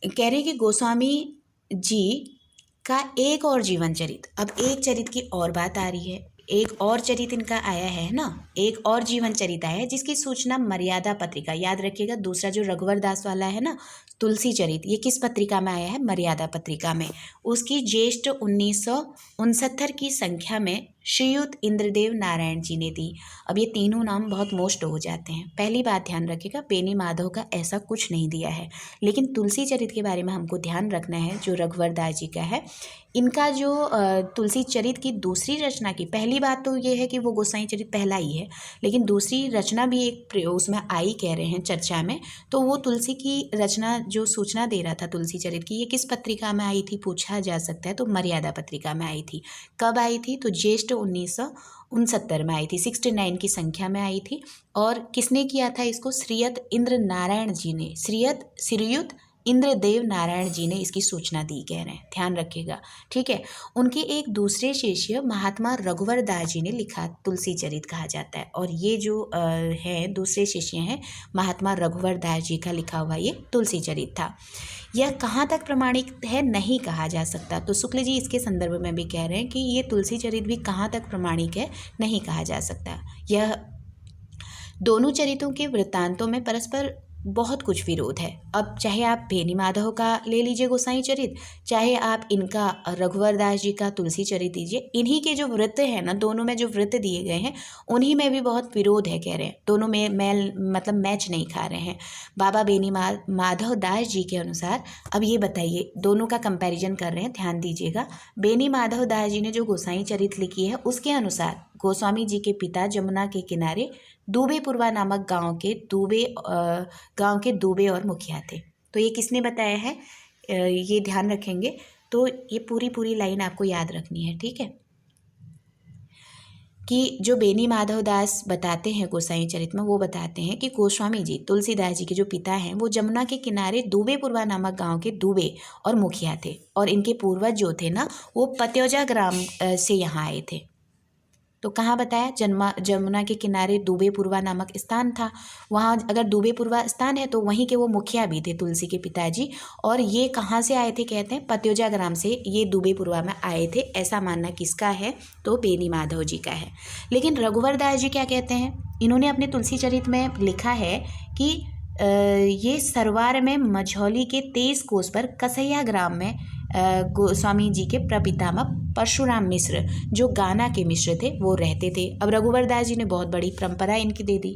[SPEAKER 1] कह रहे हैं कि गोस्वामी जी का एक और जीवन चरित, अब एक चरित की और बात आ रही है, एक और चरित इनका आया है ना, एक और जीवन चरित आया है जिसकी सूचना मर्यादा पत्रिका, याद रखिएगा दूसरा जो रघुवर दास वाला है ना तुलसी चरित, ये किस पत्रिका में आया है, मर्यादा पत्रिका में। उसकी ज्येष्ठ 1969 की संख्या में श्रीयुत इंद्रदेव नारायण जी ने दी। अब ये तीनों नाम बहुत मोस्ट हो जाते हैं। पहली बात ध्यान रखिएगा, बेनी माधव का ऐसा कुछ नहीं दिया है, लेकिन तुलसी चरित के बारे में हमको ध्यान रखना है जो रघुवर दास जी का है। इनका जो तुलसी चरित की दूसरी रचना की, पहली बात तो ये है कि वो गोसाई चरित पहला ही है, लेकिन दूसरी रचना भी एक उसमें आई, कह रहे हैं चर्चा में। तो वो तुलसी की रचना जो सूचना दे रहा था तुलसी चरित की, ये किस पत्रिका में आई थी पूछा जा सकता है, तो मर्यादा पत्रिका में आई थी। कब आई थी, तो ज्येष्ठ 1969 में आई थी, 69 की संख्या में आई थी। और किसने किया था इसको, श्रीयुत इंद्र नारायण जी ने, श्रीयुत इंद्रदेव नारायण जी ने इसकी सूचना दी, कह रहे हैं, ध्यान रखिएगा, ठीक है। उनके एक दूसरे शिष्य महात्मा रघुवर दास जी ने लिखा तुलसी चरित कहा जाता है। और ये जो है दूसरे शिष्य हैं महात्मा रघुवर दास जी का लिखा हुआ ये तुलसी चरित था। यह कहाँ तक प्रमाणिक है नहीं कहा जा सकता। तो शुक्ल जी इसके संदर्भ में भी कह रहे हैं कि ये तुलसी चरित भी कहाँ तक प्रमाणिक है नहीं कहा जा सकता। यह दोनों चरित्रों के वृत्तांतों में परस्पर बहुत कुछ विरोध है। अब चाहे आप बेनी माधव का ले लीजिए गोसाई चरित, चाहे आप इनका रघुवर दास जी का तुलसी चरित दीजिए, इन्हीं के जो व्रत हैं ना, दोनों में जो व्रत दिए गए हैं उन्हीं में भी बहुत विरोध है, कह रहे हैं। दोनों में मैच नहीं खा रहे हैं। बाबा बेनी माधव दास जी के अनुसार, अब ये बताइए, दोनों का कंपैरिजन कर रहे हैं, ध्यान दीजिएगा। बेनी माधव दास जी ने जो गोसाई चरित लिखी है उसके अनुसार गोस्वामी जी के पिता जमुना के किनारे दूबेपुरवा नामक गांव के दूबे और मुखिया थे। तो ये किसने बताया है, ये ध्यान रखेंगे। तो ये पूरी लाइन आपको याद रखनी है, ठीक है, कि जो बेनी माधव दास बताते हैं गोसाई चरित में, वो बताते हैं कि गोस्वामी जी तुलसीदास जी के जो पिता हैं वो जमुना के किनारे दूबेपुरवा नामक गांव के दूबे और मुखिया थे। और इनके पूर्वज जो थे ना वो पत्योजा ग्राम से यहाँ आए थे। तो कहाँ बताया, जमुना के किनारे दूबेपुरवा नामक स्थान था। वहाँ अगर दूबेपुरवा स्थान है तो वहीं के वो मुखिया भी थे तुलसी के पिताजी। और ये कहाँ से आए थे, कहते हैं पत्योजा ग्राम से ये दूबेपुरवा में आए थे। ऐसा मानना किसका है, तो बेनी माधव जी का है। लेकिन रघुवर दास जी क्या कहते हैं, इन्होंने अपने तुलसी चरित में लिखा है कि ये सरवार में मझौली के 23 कोस पर कसैया ग्राम में गोस्वामी जी के प्रपितामह परशुराम मिश्र जो गाना के मिश्र थे वो रहते थे। अब रघुवर दास जी ने बहुत बड़ी परंपरा इनकी दे दी।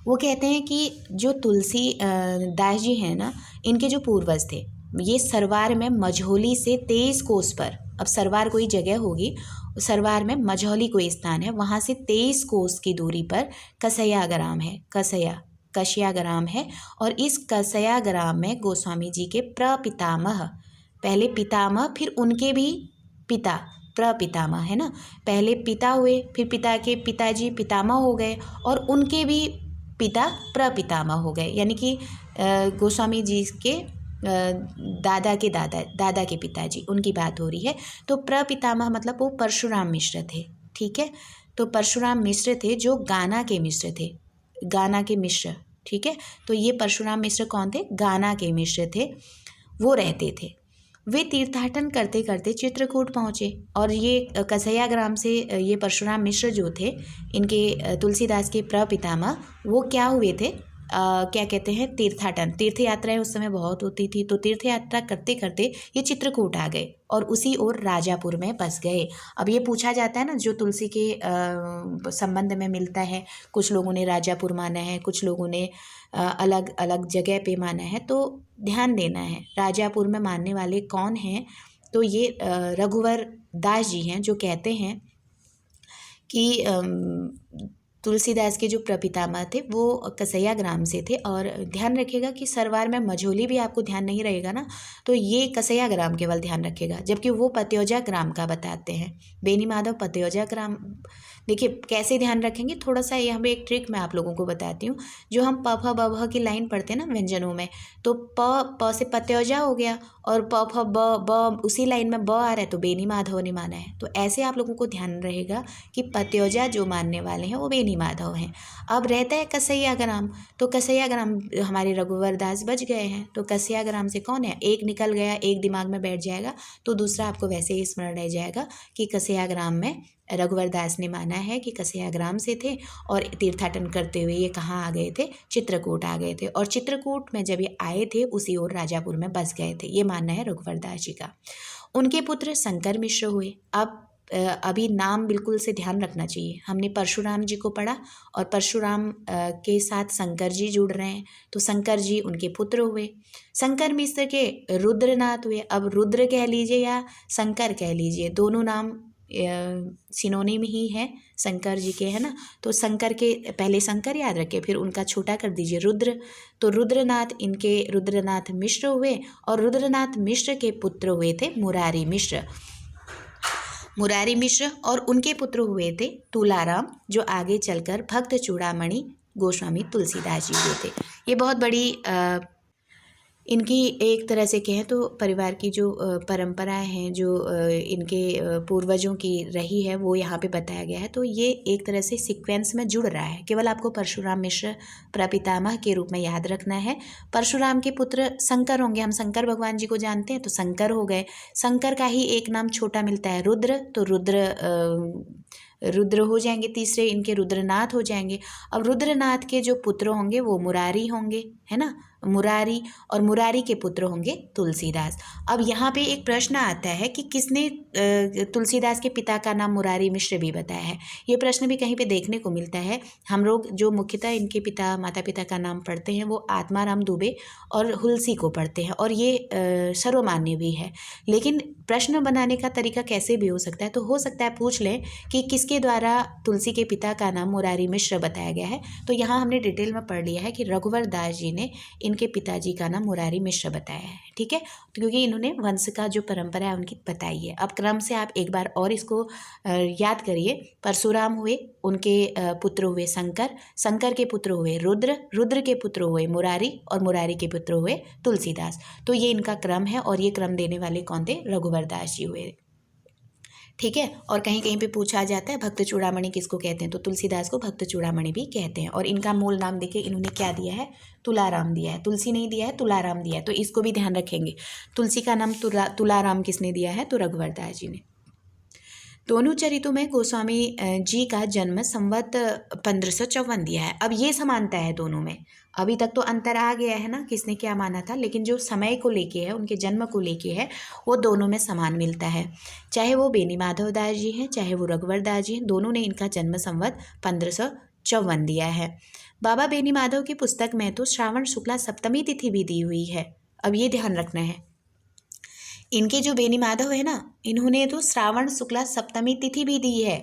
[SPEAKER 1] वो कहते हैं कि जो तुलसी दास जी हैं ना, इनके जो पूर्वज थे, ये सरवार में मझौली से 23 कोस पर, अब सरवार कोई जगह होगी, सरवार में मझौली कोई स्थान है, वहाँ से 23 कोस की दूरी पर कसया ग्राम है। कसिया ग्राम है। और इस कसया ग्राम में गोस्वामी जी के प्रपितामह, पहले पितामह फिर उनके भी पिता, प्रपितामह है ना, पहले पिता हुए, फिर पिता के पिताजी पितामह हो गए, और उनके भी पिता प्रपितामह हो गए, यानी कि गोस्वामी जी के दादा के दादा के पिताजी, उनकी बात हो रही है। तो प्रपितामह मतलब वो परशुराम मिश्र थे। ठीक है, तो परशुराम मिश्र थे जो गाना के मिश्र थे, गाना के मिश्र। ठीक है, तो ये परशुराम मिश्र कौन थे? गाना के मिश्र थे, वो रहते थे। वे तीर्थाटन करते करते चित्रकूट पहुँचे, और ये कसया ग्राम से ये परशुराम मिश्र जो थे, इनके तुलसीदास के प्रपितामह, वो क्या हुए थे, क्या कहते हैं, तीर्थाटन, तीर्थ यात्राएं उस समय बहुत होती थी, तो तीर्थ यात्रा करते करते ये चित्रकूट आ गए और उसी ओर राजापुर में बस गए। अब ये पूछा जाता है ना, जो तुलसी के संबंध में मिलता है, कुछ लोगों ने राजापुर माना है, कुछ लोगों ने अलग अलग जगह पे माना है, तो ध्यान देना है राजापुर में मानने वाले कौन हैं। तो ये रघुवर दास जी हैं जो कहते हैं कि तुलसीदास के जो प्रपितामह थे वो कसया ग्राम से थे। और ध्यान रखिएगा कि सरवार में मझोली भी आपको ध्यान नहीं रहेगा ना, तो ये कसया ग्राम केवल ध्यान रखिएगा, जबकि वो पतयोजा ग्राम का बताते हैं। बेनी माधव पतयोजा ग्राम, देखिए कैसे ध्यान रखेंगे, थोड़ा सा यहाँ पे एक ट्रिक मैं आप लोगों को बताती हूँ। जो हम प फ ब भ की लाइन पढ़ते हैं ना व्यंजनों में, तो प से पतयोजा हो गया, और प फ ब उसी लाइन में ब आ रहा है, तो बेनी माधव ने माना है। तो ऐसे आप लोगों को ध्यान रहेगा कि पतयोजा जो मानने वाले हैं वो बेनी माधव हैं। अब रहता है कसया ग्राम, तो कसया ग्राम हमारे रघुवर दास बच गए हैं, तो कसया ग्राम से कौन है, एक निकल गया, एक दिमाग में बैठ जाएगा, तो दूसरा आपको वैसे ही स्मरण रह जाएगा कि कसया ग्राम में रघुवर दास ने माना है कि कसया ग्राम से थे, और तीर्थाटन करते हुए ये कहाँ आ गए थे, चित्रकूट आ गए थे, और चित्रकूट में जब ये आए थे उसी ओर राजापुर में बस गए थे, ये मानना है रघुवर दास जी का। उनके पुत्र शंकर मिश्र हुए। अब अभी नाम बिल्कुल से ध्यान रखना चाहिए, हमने परशुराम जी को पढ़ा और परशुराम के साथ शंकर जी जुड़ रहे हैं, तो शंकर जी उनके पुत्र हुए। शंकर मिश्र के रुद्रनाथ हुए। अब रुद्र कह लीजिए या शंकर कह लीजिए, दोनों नाम सिनोनिम ही है शंकर जी के, है ना। तो शंकर के पहले शंकर याद रखें, फिर उनका छोटा कर दीजिए रुद्र, तो रुद्रनाथ, इनके रुद्रनाथ मिश्र हुए, और रुद्रनाथ मिश्र के पुत्र हुए थे मुरारी मिश्र। मुरारी मिश्र और उनके पुत्र हुए थे तुलाराम, जो आगे चलकर भक्त चूड़ामणि गोस्वामी तुलसीदास जी हुए थे। ये बहुत बड़ी इनकी एक तरह से कहें तो परिवार की जो परंपराएं हैं, जो इनके पूर्वजों की रही है, वो यहाँ पे बताया गया है। तो ये एक तरह से सीक्वेंस में जुड़ रहा है। केवल आपको परशुराम मिश्र प्रपितामह के रूप में याद रखना है। परशुराम के पुत्र शंकर होंगे, हम शंकर भगवान जी को जानते हैं, तो शंकर हो गए। शंकर का ही एक नाम छोटा मिलता है रुद्र, तो रुद्र हो जाएंगे तीसरे, इनके रुद्रनाथ हो जाएंगे। अब रुद्रनाथ के जो पुत्र होंगे वो मुरारी होंगे, है ना, मुरारी, और मुरारी के पुत्र होंगे तुलसीदास। अब यहाँ पे एक प्रश्न आता है कि किसने तुलसीदास के पिता का नाम मुरारी मिश्र भी बताया है। ये प्रश्न भी कहीं पे देखने को मिलता है। हम लोग जो मुख्यतः इनके पिता माता पिता का नाम पढ़ते हैं वो आत्माराम दुबे और हुलसी को पढ़ते हैं, और ये सर्वमान्य भी है। लेकिन प्रश्न बनाने का तरीका कैसे भी हो सकता है, तो हो सकता है पूछ लें कि किसके द्वारा तुलसी के पिता का नाम मुरारी मिश्र बताया गया है। तो यहाँ हमने डिटेल में पढ़ लिया है कि रघुवर दास जी ने इनके पिताजी का नाम मुरारी मिश्र बताया है। ठीक है, तो क्योंकि इन्होंने वंश का जो परंपरा है उनकी बताई है। अब क्रम से आप एक बार और इसको याद करिए। परशुराम हुए, उनके पुत्र हुए शंकर, शंकर के पुत्र हुए रुद्र, रुद्र के पुत्र हुए मुरारी, और मुरारी के पुत्र हुए तुलसीदास। तो ये इनका क्रम है, और ये क्रम देने वाले कौन थे, रघुवर दास जी हुए। ठीक है, और कहीं कहीं पे पूछा जाता है भक्त चूड़ामणि किसको कहते हैं, तो तुलसीदास को भक्त चूड़ामणि भी कहते हैं। और इनका मूल नाम देखिए इन्होंने क्या दिया है, तुलाराम दिया है, तुलसी नहीं दिया है, तुलाराम दिया है। तो इसको भी ध्यान रखेंगे। तुलसी का नाम तुलाराम किसने दिया है, तो रघुवर दास जी ने। दोनों चरितों में गोस्वामी जी का जन्म संवत 1554 दिया है। अब ये समानता है दोनों में। अभी तक तो अंतर आ गया है ना, किसने क्या माना था, लेकिन जो समय को लेके है, उनके जन्म को लेके है, वो दोनों में समान मिलता है। चाहे वो बेनी माधव दास जी हैं, चाहे वो रघुवर दास जी हैं, दोनों ने इनका जन्म संवत 1554 दिया है। बाबा बेनी माधव की पुस्तक में तो श्रावण शुक्ला सप्तमी तिथि भी दी हुई है। अब ये ध्यान रखना है, इनके जो बेनी माधव है ना, इन्होंने तो श्रावण शुक्ला सप्तमी तिथि भी दी है,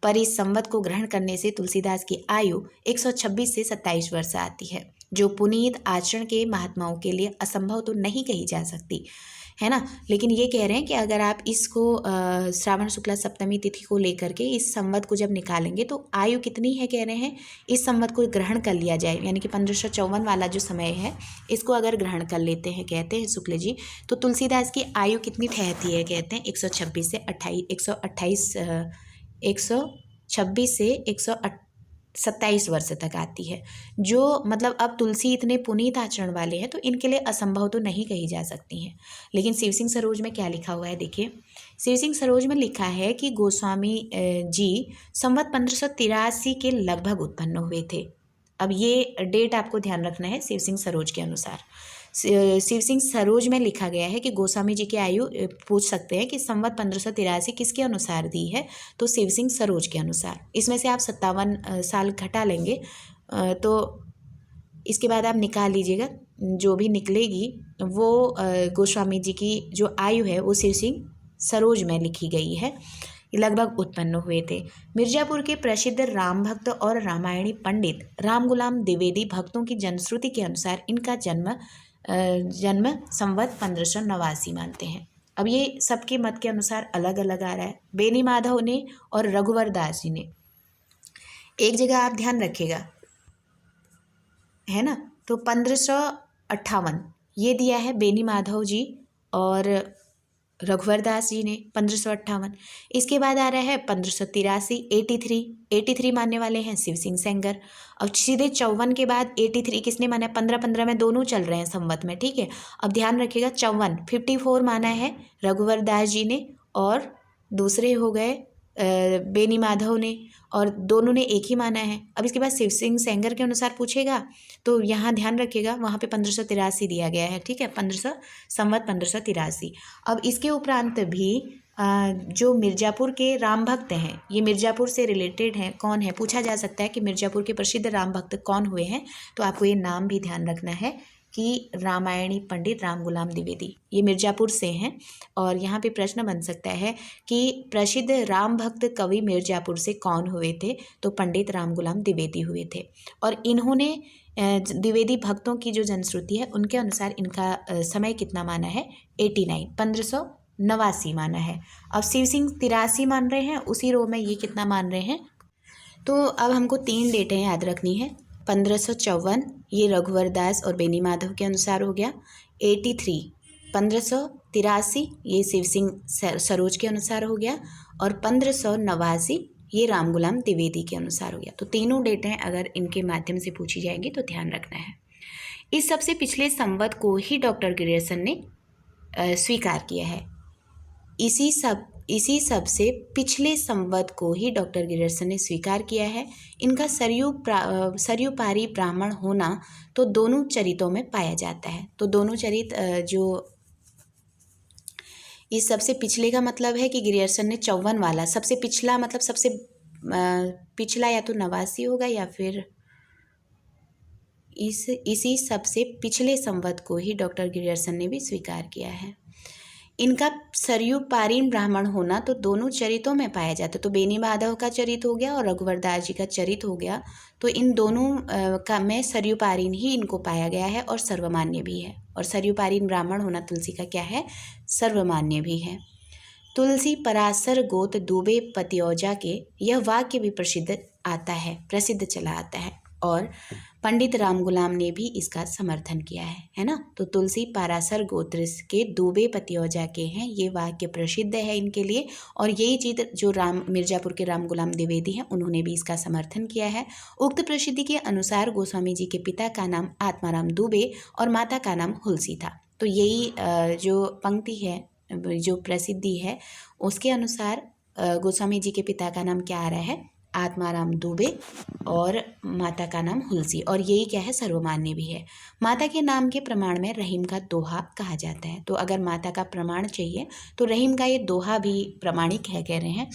[SPEAKER 1] पर इस संवत को ग्रहण करने से तुलसीदास की आयु 126 से 27 वर्ष आती है, जो पुनीत आचरण के महात्माओं के लिए असंभव तो नहीं कही जा सकती है ना। लेकिन ये कह रहे हैं कि अगर आप इसको श्रावण शुक्ला सप्तमी तिथि को लेकर के इस संवत को जब निकालेंगे तो आयु कितनी है, कह रहे हैं इस संवत को ग्रहण कर लिया जाए, यानी कि 1554 वाला जो समय है इसको अगर ग्रहण कर लेते हैं, कहते हैं शुक्ल जी, तो तुलसीदास की आयु कितनी ठहरती है, कहते हैं 126 से 127 वर्ष तक आती है। जो मतलब अब तुलसी इतने पुनीत आचरण वाले हैं तो इनके लिए असंभव तो नहीं कही जा सकती हैं। लेकिन शिव सिंह सरोज में क्या लिखा हुआ है, देखिए शिव सिंह सरोज में लिखा है कि गोस्वामी जी संवत 1583 के लगभग उत्पन्न हुए थे। अब ये डेट आपको ध्यान रखना है शिव सिंह सरोज के अनुसार। शिव सिंह सरोज में लिखा गया है कि गोस्वामी जी की आयु पूछ सकते हैं कि संवत 1583 किसके अनुसार दी है, तो शिव सिंह सरोज के अनुसार। इसमें से आप 57 साल घटा लेंगे तो इसके बाद आप निकाल लीजिएगा, जो भी निकलेगी वो गोस्वामी जी की जो आयु है वो शिव सिंह सरोज में लिखी गई है, लगभग उत्पन्न हुए थे। मिर्जापुर के प्रसिद्ध राम भक्त और रामायणी पंडित राम गुलाम द्विवेदी भक्तों की जनश्रुति के अनुसार इनका जन्म संवत 1589 मानते हैं। अब ये सबके मत के अनुसार अलग अलग आ रहा है। बेनी माधव ने और रघुवर दास जी ने, एक जगह आप ध्यान रखिएगा है ना, तो 1558 ये दिया है बेनी माधव जी और रघुवर दास जी ने 1558। इसके बाद आ रहा है 1583 83 मानने वाले हैं शिव सिंह सेंगर। अब सीधे 54 के बाद 83 किसने माना है, 15 में दोनों चल रहे हैं संवत में, ठीक है। अब ध्यान रखिएगा 54 माना है रघुवर दास जी ने और दूसरे हो गए बेनी माधव ने, और दोनों ने एक ही माना है। अब इसके बाद शिव सिंह सेंगर के अनुसार पूछेगा तो यहाँ ध्यान रखिएगा वहाँ पे 1583 दिया गया है, ठीक है, संवत 1583। अब इसके उपरांत भी जो मिर्ज़ापुर के राम भक्त हैं, ये मिर्ज़ापुर से रिलेटेड हैं, कौन है पूछा जा सकता है कि मिर्ज़ापुर के प्रसिद्ध राम भक्त कौन हुए हैं, तो आपको ये नाम भी ध्यान रखना है कि रामायणी पंडित राम गुलाम द्विवेदी, ये मिर्ज़ापुर से हैं। और यहाँ पे प्रश्न बन सकता है कि प्रसिद्ध राम भक्त कवि मिर्ज़ापुर से कौन हुए थे, तो पंडित राम गुलाम द्विवेदी हुए थे। और इन्होंने द्विवेदी भक्तों की जो जनश्रुति है उनके अनुसार इनका समय कितना माना है, 1589 माना है। अब शिव सिंह 83 मान रहे हैं, उसी रो में ये कितना मान रहे हैं, तो अब हमको 3 डेटें याद रखनी है। 1554 ये रघुवर दास और बेनी माधव के अनुसार हो गया। 83 1583 ये शिव सिंह सरोज के अनुसार हो गया, और 1589 ये राम गुलाम द्विवेदी के अनुसार हो गया। तो तीनों डेटें अगर इनके माध्यम से पूछी जाएंगी तो ध्यान रखना है। इस सबसे पिछले संवत को ही डॉक्टर ग्रियर्सन ने स्वीकार किया है। इसी सबसे पिछले संवत को ही डॉक्टर ग्रियर्सन ने स्वीकार किया है। इनका सरयू पारी ब्राह्मण होना तो दोनों चरितों में पाया जाता है। तो दोनों चरित जो इस सबसे पिछले का मतलब है कि ग्रियर्सन ने 54 वाला सबसे पिछला, मतलब सबसे पिछला या तो 89 होगा या फिर इसी सबसे पिछले संवत को ही डॉक्टर ग्रियर्सन ने भी स्वीकार किया है। इनका सरयू पारीन ब्राह्मण होना तो दोनों चरितों में पाया जाता है। तो बेनी माधव का चरित हो गया और रघुवर दास जी का चरित हो गया, तो इन दोनों का में सरयू पारीन ही इनको पाया गया है और सर्वमान्य भी है। और सरयू पारीन ब्राह्मण होना तुलसी का क्या है, सर्वमान्य भी है। तुलसी पराशर गोत दूबे पतियोजा के, यह वाक्य भी प्रसिद्ध चला आता है, और पंडित राम गुलाम ने भी इसका समर्थन किया है ना। तो तुलसी पाराशर गोत्र के दूबे पतियोजा के हैं, ये वाक्य प्रसिद्ध है इनके लिए, और यही चीज़ जो मिर्ज़ापुर के राम गुलाम द्विवेदी हैं उन्होंने भी इसका समर्थन किया है। उक्त प्रसिद्धि के अनुसार गोस्वामी जी के पिता का नाम आत्माराम दुबे और माता का नाम हुलसी था। तो यही जो पंक्ति है, जो प्रसिद्धि है, उसके अनुसार गोस्वामी जी के पिता का नाम क्या आ रहा है, आत्माराम दुबे, और माता का नाम हुलसी, और यही क्या है, सर्वमान्य भी है। माता के नाम के प्रमाण में रहीम का दोहा कहा जाता है। तो अगर माता का प्रमाण चाहिए तो रहीम का ये दोहा भी प्रमाणिक है, कह रहे हैं,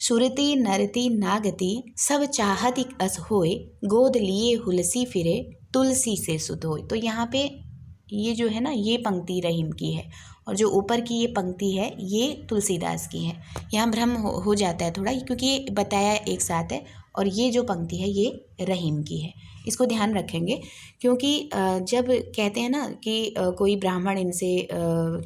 [SPEAKER 1] सुरती नरती नागती सब चाहती अस होए, गोद लिए हुलसी फिरे तुलसी से सुध होए। तो यहाँ पे ये जो है ना, ये पंक्ति रहीम की है, और जो ऊपर की ये पंक्ति है ये तुलसीदास की है। यहाँ भ्रम हो जाता है थोड़ा, क्योंकि ये बताया एक साथ है, और ये जो पंक्ति है ये रहीम की है। इसको ध्यान रखेंगे, क्योंकि जब कहते हैं ना कि कोई ब्राह्मण इनसे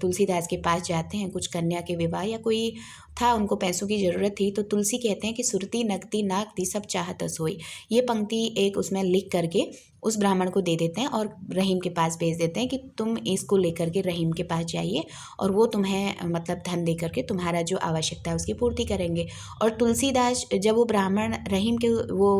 [SPEAKER 1] तुलसीदास के पास जाते हैं कुछ कन्या के विवाह, या कोई था उनको पैसों की ज़रूरत थी, तो तुलसी कहते हैं कि सुरती नगती नागती सब चाहत सोई, ये पंक्ति एक उसमें लिख करके उस ब्राह्मण को दे देते हैं और रहीम के पास भेज देते हैं कि तुम इसको लेकर के रहीम के पास जाइए, और वो तुम्हें मतलब धन दे करके तुम्हारा जो आवश्यकता है उसकी पूर्ति करेंगे। और तुलसीदास जब वो ब्राह्मण रहीम के वो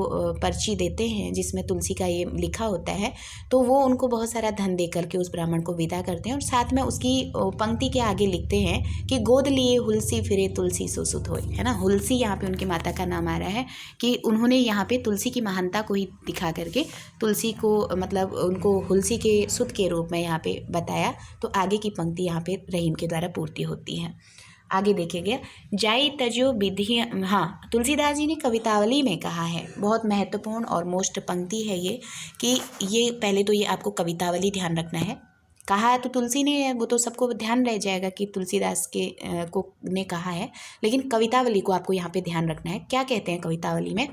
[SPEAKER 1] पर्ची देते हैं जिसमें तुलसी का ये लिखा होता है, तो वो उनको बहुत सारा धन दे करके उस ब्राह्मण को विदा करते हैं, और साथ में उसकी पंक्ति के आगे लिखते हैं कि गोद लिए हुलसी फिरे तुलसी सो सुध होए, है ना। हुलसी यहाँ पे उनकी माता का नाम आ रहा है, कि उन्होंने यहाँ पे तुलसी की महानता को ही दिखा करके तुलसी को मतलब उनको हुलसी के सुत के रूप में यहाँ पे बताया। तो आगे की पंक्ति यहाँ पे रहीम के द्वारा पूर्ति होती है। आगे देखेंगे, जाई तजो विधि, हाँ, तुलसीदास जी ने कवितावली में कहा है, बहुत महत्वपूर्ण और मोस्ट पंक्ति है ये, कि ये पहले तो ये आपको कवितावली ध्यान रखना है। कहा है तो तुलसी ने, वो तो सबको ध्यान रह जाएगा कि तुलसीदास के को ने कहा है, लेकिन कवितावली को आपको यहाँ पे ध्यान रखना है। क्या कहते हैं कवितावली में,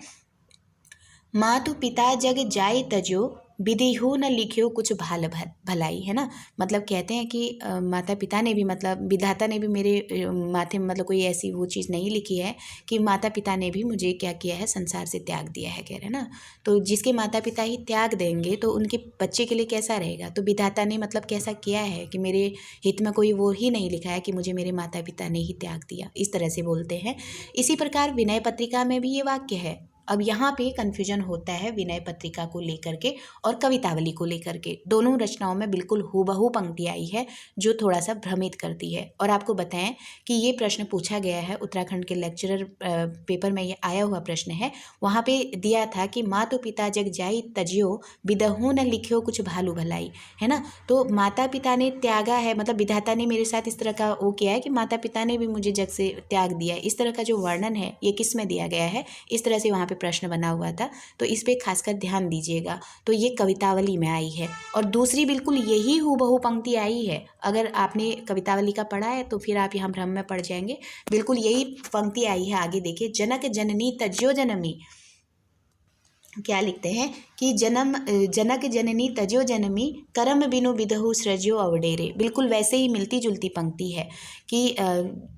[SPEAKER 1] मातु पिता जग जाय तजो विधिहु न लिख्यो कुछ भाल भलाई, है ना। मतलब कहते हैं कि माता पिता ने भी, मतलब विधाता ने भी मेरे माथे में मतलब कोई ऐसी वो चीज़ नहीं लिखी है कि माता पिता ने भी मुझे क्या किया है, संसार से त्याग दिया है, कह रहे हैं ना। तो जिसके माता पिता ही त्याग देंगे तो उनके बच्चे के लिए कैसा रहेगा। तो विधाता ने मतलब कैसा किया है कि मेरे हित में कोई वो ही नहीं लिखा है कि मुझे मेरे माता पिता ने ही त्याग दिया, इस तरह से बोलते हैं। इसी प्रकार विनय पत्रिका में भी ये वाक्य है। अब यहाँ पे कन्फ्यूजन होता है विनय पत्रिका को लेकर के और कवितावली को लेकर के। दोनों रचनाओं में बिल्कुल हूबहू पंक्ति आई है जो थोड़ा सा भ्रमित करती है। और आपको बताएं कि ये प्रश्न पूछा गया है, उत्तराखंड के लेक्चरर पेपर में ये आया हुआ प्रश्न है। वहाँ पे दिया था कि मातु पिता जग जाई तजियो बिदहू न लिखियो कुछ भालू भलाई, है ना। तो माता पिता ने त्यागा है, मतलब विधाता ने मेरे साथ इस तरह का वो किया है कि माता पिता ने भी मुझे जग से त्याग दिया है। इस तरह का जो वर्णन है ये किस में दिया गया है, इस तरह से वहाँ पे प्रश्न बना हुआ था। तो इस पे खासकर ध्यान दीजिएगा। तो ये कवितावली में आई है और दूसरी बिल्कुल यही हूबहू पंक्ति आई है। अगर आपने कवितावली का पढ़ा है तो फिर आप यहाँ भ्रम में पड़ जाएंगे। बिल्कुल यही पंक्ति आई है। आगे देखिए, जनक जननी तज्यो जनमी, क्या लिखते हैं कि जनक जननी तजो जनमी करम बिनु विदहु सृजो अवडेरे। बिल्कुल वैसे ही मिलती जुलती पंक्ति है कि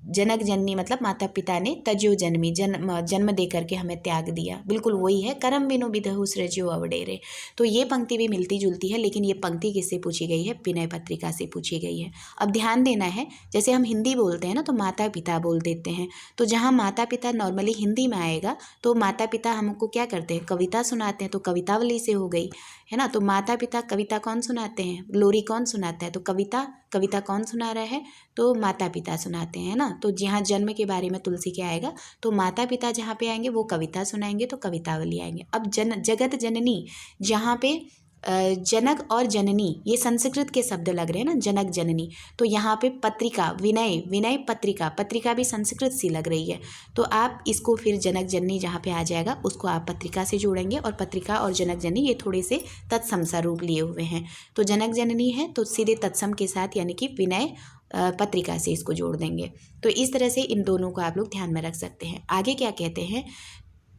[SPEAKER 1] जनक जननी मतलब माता पिता ने, तजो जन्मी जन्म दे करके हमें त्याग दिया, बिल्कुल वही है, करम बिनु विदहु सृजो अवडेरे। तो ये पंक्ति भी मिलती जुलती है, लेकिन ये पंक्ति किससे पूछी गई है, विनय पत्रिका से पूछी गई है। अब ध्यान देना है, जैसे हम हिंदी बोलते हैं ना तो माता पिता बोल देते हैं, तो जहाँ माता पिता नॉर्मली हिंदी में आएगा तो माता पिता हमको क्या करते हैं, कविता सुनाते हैं, तो कवितावली से हो गई, है ना। तो माता पिता कविता कौन सुनाते हैं, लोरी कौन सुनाता है, तो कविता कौन सुना रहा है, तो माता पिता सुनाते हैं ना। तो जहाँ जन्म के बारे में तुलसी के आएगा तो माता पिता जहाँ पे आएंगे वो कविता सुनाएंगे तो कवितावली आएंगे। अब जगत जननी, जहाँ पे जनक और जननी ये संस्कृत के शब्द लग रहे हैं ना, जनक जननी, तो यहाँ पे पत्रिका विनय पत्रिका भी संस्कृत सी लग रही है। तो आप इसको फिर जनक जननी जहाँ पे आ जाएगा उसको आप पत्रिका से जोड़ेंगे, और पत्रिका और जनक जननी ये थोड़े से तत्सम सा रूप लिए हुए हैं। तो जनक जननी है तो सीधे तत्सम के साथ यानी कि विनय पत्रिका से इसको जोड़ देंगे। तो इस तरह से इन दोनों को आप लोग ध्यान में रख सकते हैं। आगे क्या कहते हैं,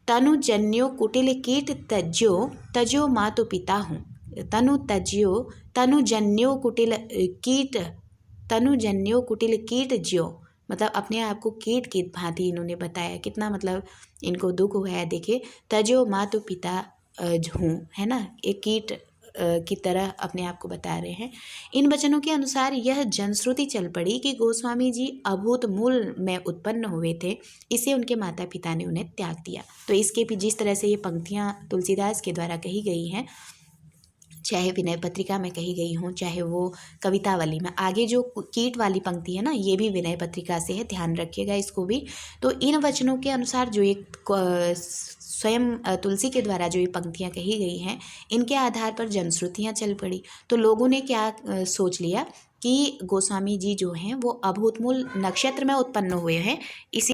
[SPEAKER 1] तनु जन्यो कुटिल कीट तजो मातु पिता हूँ। तनु जन्यो कुटिल कीट ज्यो, मतलब अपने आप को कीट की भांति इन्होंने बताया। कितना मतलब इनको दुख हुआ है। देखिए, तजो मातु पिता हूँ, है ना, एक कीट की तरह अपने आप को बता रहे हैं। इन वचनों के अनुसार यह जनश्रुति चल पड़ी कि गोस्वामी जी अभूत मूल में उत्पन्न हुए थे, इसे उनके माता पिता ने उन्हें त्याग दिया। तो इसके भी जिस तरह से ये पंक्तियाँ तुलसीदास के द्वारा कही गई हैं, चाहे विनय पत्रिका में कही गई हों, चाहे वो कवितावली में। आगे जो कीट वाली पंक्ति है ना, ये भी विनय पत्रिका से है, ध्यान रखिएगा इसको भी। तो इन वचनों के अनुसार जो एक स्वयं तुलसी के द्वारा जो ये पंक्तियाँ कही गई हैं, इनके आधार पर जनश्रुतियाँ चल पड़ी। तो लोगों ने क्या सोच लिया कि गोस्वामी जी जो हैं वो अभूतमूल नक्षत्र में उत्पन्न हुए हैं, इसी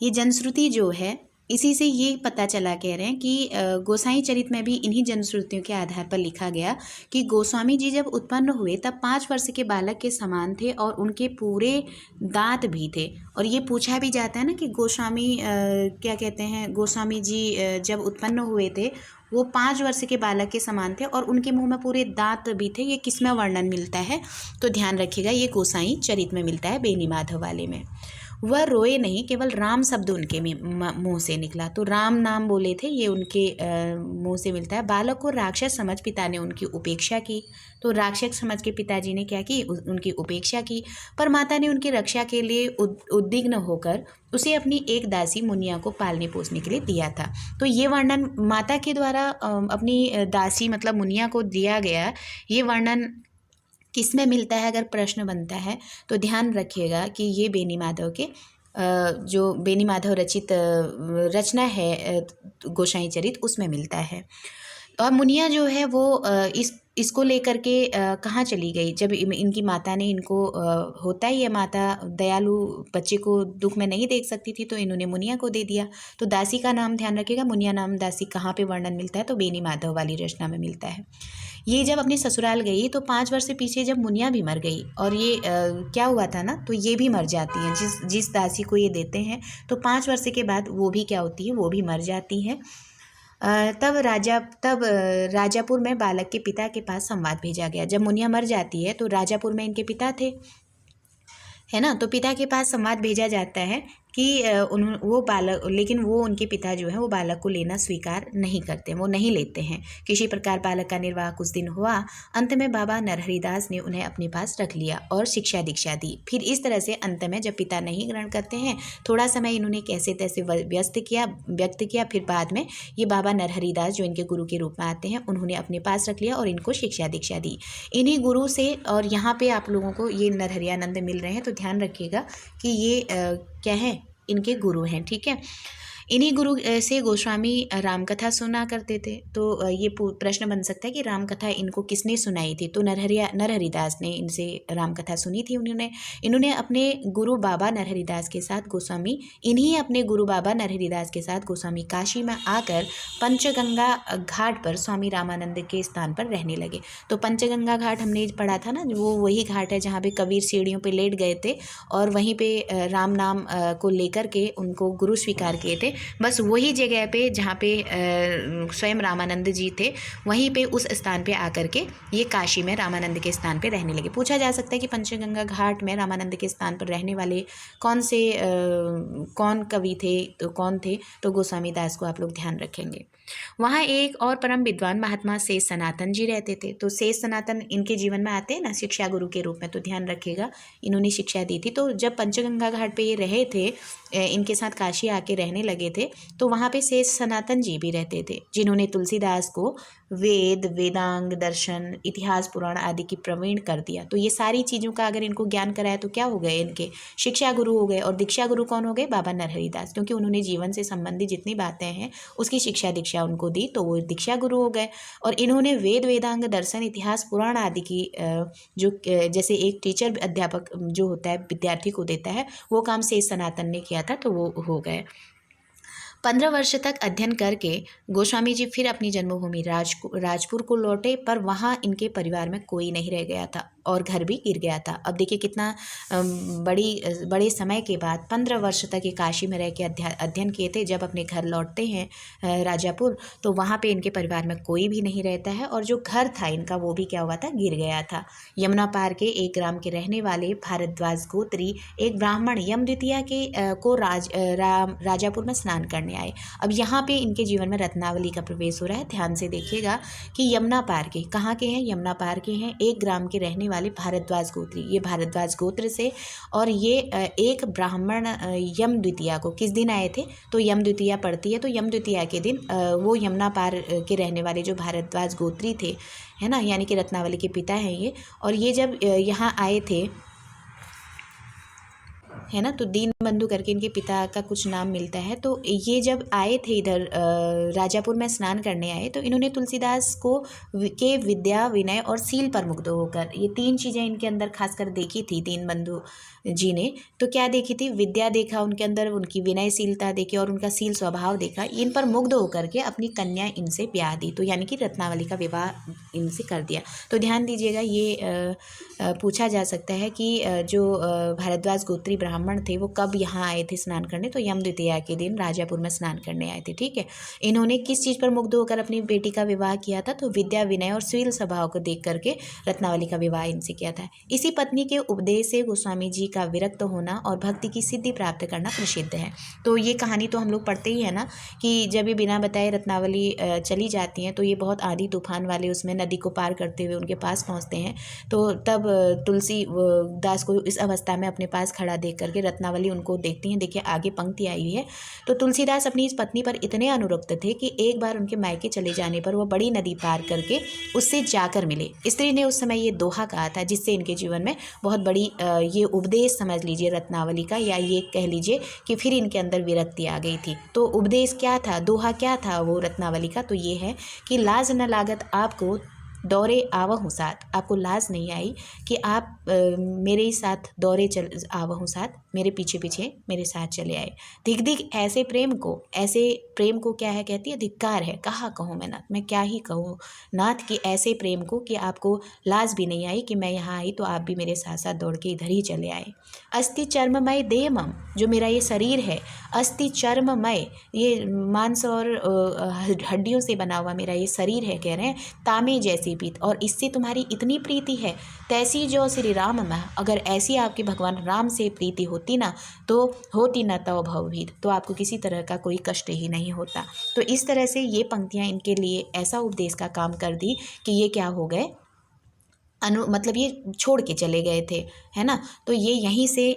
[SPEAKER 1] ये जनश्रुति जो है इसी से ये पता चला, कह रहे हैं कि गोसाई चरित में भी इन्हीं जनश्रुतियों के आधार पर लिखा गया कि गोस्वामी जी जब उत्पन्न हुए तब 5 वर्ष के बालक के समान थे और उनके पूरे दांत भी थे। और ये पूछा भी जाता है ना कि गोस्वामी क्या कहते हैं, गोस्वामी जी जब उत्पन्न हुए थे वो 5 वर्ष के बालक के समान थे और उनके मुंह में पूरे दांत भी थे। ये किस में वर्णन मिलता है, तो ध्यान रखिएगा, ये गोसाई चरित में मिलता है, बेनी माधव वाले में। वह रोए नहीं, केवल राम शब्द उनके मुंह से निकला। तो राम नाम बोले थे, ये उनके मुंह से मिलता है। बालक को राक्षस समझ पिता ने उनकी उपेक्षा की। तो राक्षस समझ के पिताजी ने क्या की, उनकी उपेक्षा की। पर माता ने उनकी रक्षा के लिए उद्विग्न होकर उसे अपनी एक दासी मुनिया को पालने पोसने के लिए दिया था। तो ये वर्णन माता के द्वारा अपनी दासी मतलब मुनिया को दिया गया, ये वर्णन किस में मिलता है अगर प्रश्न बनता है तो ध्यान रखिएगा कि ये बेनी माधव के जो बेनी माधव रचित रचना है गोसाई चरित, उसमें मिलता है। और मुनिया जो है वो इसको लेकर के कहाँ चली गई, जब इनकी माता ने इनको होता ही है, माता दयालु बच्चे को दुख में नहीं देख सकती थी, तो इन्होंने मुनिया को दे दिया। तो दासी का नाम ध्यान रखिएगा, मुनिया नाम दासी कहाँ पे वर्णन मिलता है, तो बेनी माधव वाली रचना में मिलता है। ये जब अपने ससुराल गई तो 5 वर्ष से पीछे जब मुनिया भी मर गई, और ये क्या हुआ था ना, तो ये भी मर जाती हैं, जिस दासी को ये देते हैं तो 5 वर्ष के बाद वो भी क्या होती है, वो भी मर जाती है। तब राजापुर में बालक के पिता के पास संवाद भेजा गया। जब मुनिया मर जाती है तो राजापुर में इनके पिता थे, है ना, तो पिता के पास संवाद भेजा जाता है कि वो बालक, लेकिन वो उनके पिता जो है वो बालक को लेना स्वीकार नहीं करते, वो नहीं लेते हैं। किसी प्रकार बालक का निर्वाह कुछ दिन हुआ। अंत में बाबा नरहरिदास ने उन्हें अपने पास रख लिया और शिक्षा दीक्षा दी। फिर इस तरह से अंत में जब पिता नहीं ग्रहण करते हैं, थोड़ा समय इन्होंने कैसे तैसे व्यक्त किया। फिर बाद में ये बाबा नरहरिदास जो इनके गुरु के रूप में आते हैं, उन्होंने अपने पास रख लिया और इनको शिक्षा दीक्षा दी इन्हीं गुरु से। और यहाँ पे आप लोगों को ये नरहरियानंद मिल रहे हैं, तो ध्यान रखिएगा कि ये क्या है, इनके गुरु हैं, ठीक है। इन्हीं गुरु से गोस्वामी रामकथा सुना करते थे। तो ये प्रश्न बन सकता है कि रामकथा इनको किसने सुनाई थी, तो नरहरिदास ने इनसे रामकथा सुनी थी। इन्होंने अपने गुरु बाबा नरहरिदास के साथ गोस्वामी काशी में आकर पंचगंगा घाट पर स्वामी रामानंद के स्थान पर रहने लगे। तो पंचगंगा घाट हमने पढ़ा था ना, वो वही घाट है जहाँ पे कबीर सीढ़ियों पे लेट गए थे और वहीं पे राम नाम को लेकर के उनको गुरु स्वीकार किए थे। बस वही जगह पे जहाँ पे स्वयं रामानंद जी थे, वहीं पे उस स्थान पे आकर के ये काशी में रामानंद के स्थान पे रहने लगे। पूछा जा सकता है कि पंचगंगा घाट में रामानंद के स्थान पर रहने वाले कौन कवि थे, तो कौन थे, तो गोस्वामी दास को आप लोग ध्यान रखेंगे। वहाँ एक और परम विद्वान महात्मा शेष सनातन जी रहते थे। तो शेष सनातन इनके जीवन में आते हैं ना शिक्षा गुरु के रूप में, तो ध्यान रखिएगा इन्होंने शिक्षा दी थी। तो जब पंचगंगा घाट पे ये रहे थे, इनके साथ काशी आके रहने लगे थे, तो वहाँ पे शेष सनातन जी भी रहते थे, जिन्होंने तुलसीदास को वेद, वेदांग, दर्शन, इतिहास, पुराण आदि की प्रवीण कर दिया। तो ये सारी चीज़ों का अगर इनको ज्ञान कराया तो क्या हो गए, इनके शिक्षा गुरु हो गए। और दीक्षा गुरु कौन हो गए, बाबा नरहरिदास, क्योंकि उन्होंने जीवन से संबंधित जितनी बातें हैं उसकी शिक्षा दीक्षा उनको दी, तो वो दीक्षा गुरु हो गए। और इन्होंने वेद, वेदांग, दर्शन, इतिहास, पुराण आदि की जो जैसे एक टीचर अध्यापक जो होता है विद्यार्थी को देता है, वो काम शेष सनातन ने किया था, तो वो हो गए। 15 वर्ष तक अध्ययन करके गोस्वामी जी फिर अपनी जन्मभूमि राजपुर को लौटे, पर वहाँ इनके परिवार में कोई नहीं रह गया था और घर भी गिर गया था। अब देखिए कितना बड़े समय के बाद 15 वर्ष तक ये काशी में रह के अध्ययन किए थे। जब अपने घर लौटते हैं राजापुर, तो वहाँ पे इनके परिवार में कोई भी नहीं रहता है और जो घर था इनका वो भी क्या हुआ था, गिर गया था। यमुना पार के एक ग्राम के रहने वाले भारद्वाज गोत्री एक ब्राह्मण यम द्वितीया को राजापुर में स्नान करने आए। अब यहाँ पे इनके जीवन में रत्नावली का प्रवेश हो रहा है। ध्यान से देखिएगा कि यमुना पार के कहाँ के हैं, यमुना पार के हैं एक ग्राम के रहने वाले भारद्वाज गोत्री, ये भारद्वाज गोत्र से, और ये एक ब्राह्मण यम द्वितीया को किस दिन आए थे, तो यम द्वितीया पड़ती है, तो यम द्वितीया के दिन वो यमुना पार के रहने वाले जो भारद्वाज गोत्री थे, है ना, यानी कि रत्नावली के पिता हैं ये, और ये जब यहाँ आए थे, है ना, तो दीन बंधु करके इनके पिता का कुछ नाम मिलता है। तो ये जब आए थे इधर राजापुर में स्नान करने आए, तो इन्होंने तुलसीदास को के विद्या, विनय और सील पर मुग्ध होकर, ये 3 चीज़ें इनके अंदर खासकर देखी थी दीन बंधु जी ने। तो क्या देखी थी, विद्या देखा उनके अंदर, उनकी विनयशीलता देखी और उनका सील स्वभाव देखा, इन पर मुग्ध होकर के अपनी कन्या इनसे ब्याह दी, तो यानी कि रत्नावली का विवाह इनसे कर दिया। तो ध्यान दीजिएगा, ये पूछा जा सकता है कि जो भारद्वाज गोत्री ब्राह्मण थे वो कब यहाँ आए थे स्नान करने, तो यम द्वितीया के दिन राजापुर में स्नान करने आए थे। ठीक है, इन्होंने किस चीज़ पर मुग्ध होकर अपनी बेटी का विवाह किया था, तो विद्या, विनय और शील स्वभाव को देख करके रत्नावली का विवाह इनसे किया था। इसी पत्नी के उपदेश से गोस्वामी जी का विरक्त होना और भक्ति की सिद्धि प्राप्त करना प्रसिद्ध है। तो ये कहानी तो हम लोग पढ़ते ही है ना, कि जब ये बिना बताए रत्नावली चली जाती हैं, तो ये बहुत आंधी तूफान वाले उसमें नदी को पार करते हुए उनके पास पहुँचते हैं। तो तब तुलसी दास को इस अवस्था में अपने पास खड़ा देख करके रत्नावली उनको देखती हैं। देखिए आगे पंक्ति आई हुई है, तो तुलसीदास अपनी इस पत्नी पर इतने अनुरक्त थे कि एक बार उनके मायके चले जाने पर वो बड़ी नदी पार करके उससे जाकर मिले। स्त्री ने उस समय ये दोहा कहा था, जिससे इनके जीवन में बहुत बड़ी ये उपदेश समझ लीजिए रत्नावली का, या ये कह लीजिए कि फिर इनके अंदर विरक्ति आ गई थी। तो उपदेश क्या था, दोहा क्या था वो रत्नावली का, तो ये है कि लाज न लागत आपको दौरे आवहूँ साथ, आपको लाज नहीं आई कि आप मेरे ही साथ दौरे चल आवहूँ साथ, मेरे पीछे पीछे मेरे साथ चले आए। धिक धिक ऐसे प्रेम को क्या है, कहती है धिक्कार है, कहा कहूँ मैं क्या ही कहूँ नाथ कि ऐसे प्रेम को कि आपको लाज भी नहीं आई कि मैं यहाँ आई तो आप भी मेरे साथ साथ दौड़ के इधर ही चले आए। अस्थि चर्ममय देह मम, जो मेरा ये शरीर है, अस्थि चर्ममय, ये मांस और हड्डियों से बना हुआ मेरा ये शरीर है, कह रहे हैं तामे जैसी प्रीत, और इससे तुम्हारी इतनी प्रीति है, तैसी जो श्री राम में, अगर ऐसी आपकी भगवान राम से प्रीति होती ना, तो होती न तव भवभीत, तो आपको किसी तरह का कोई कष्ट ही नहीं होता। तो इस तरह से ये पंक्तियाँ इनके लिए ऐसा उपदेश का काम कर दी कि ये क्या हो गए, मतलब ये छोड़ के चले गए थे, है ना। तो ये यहीं से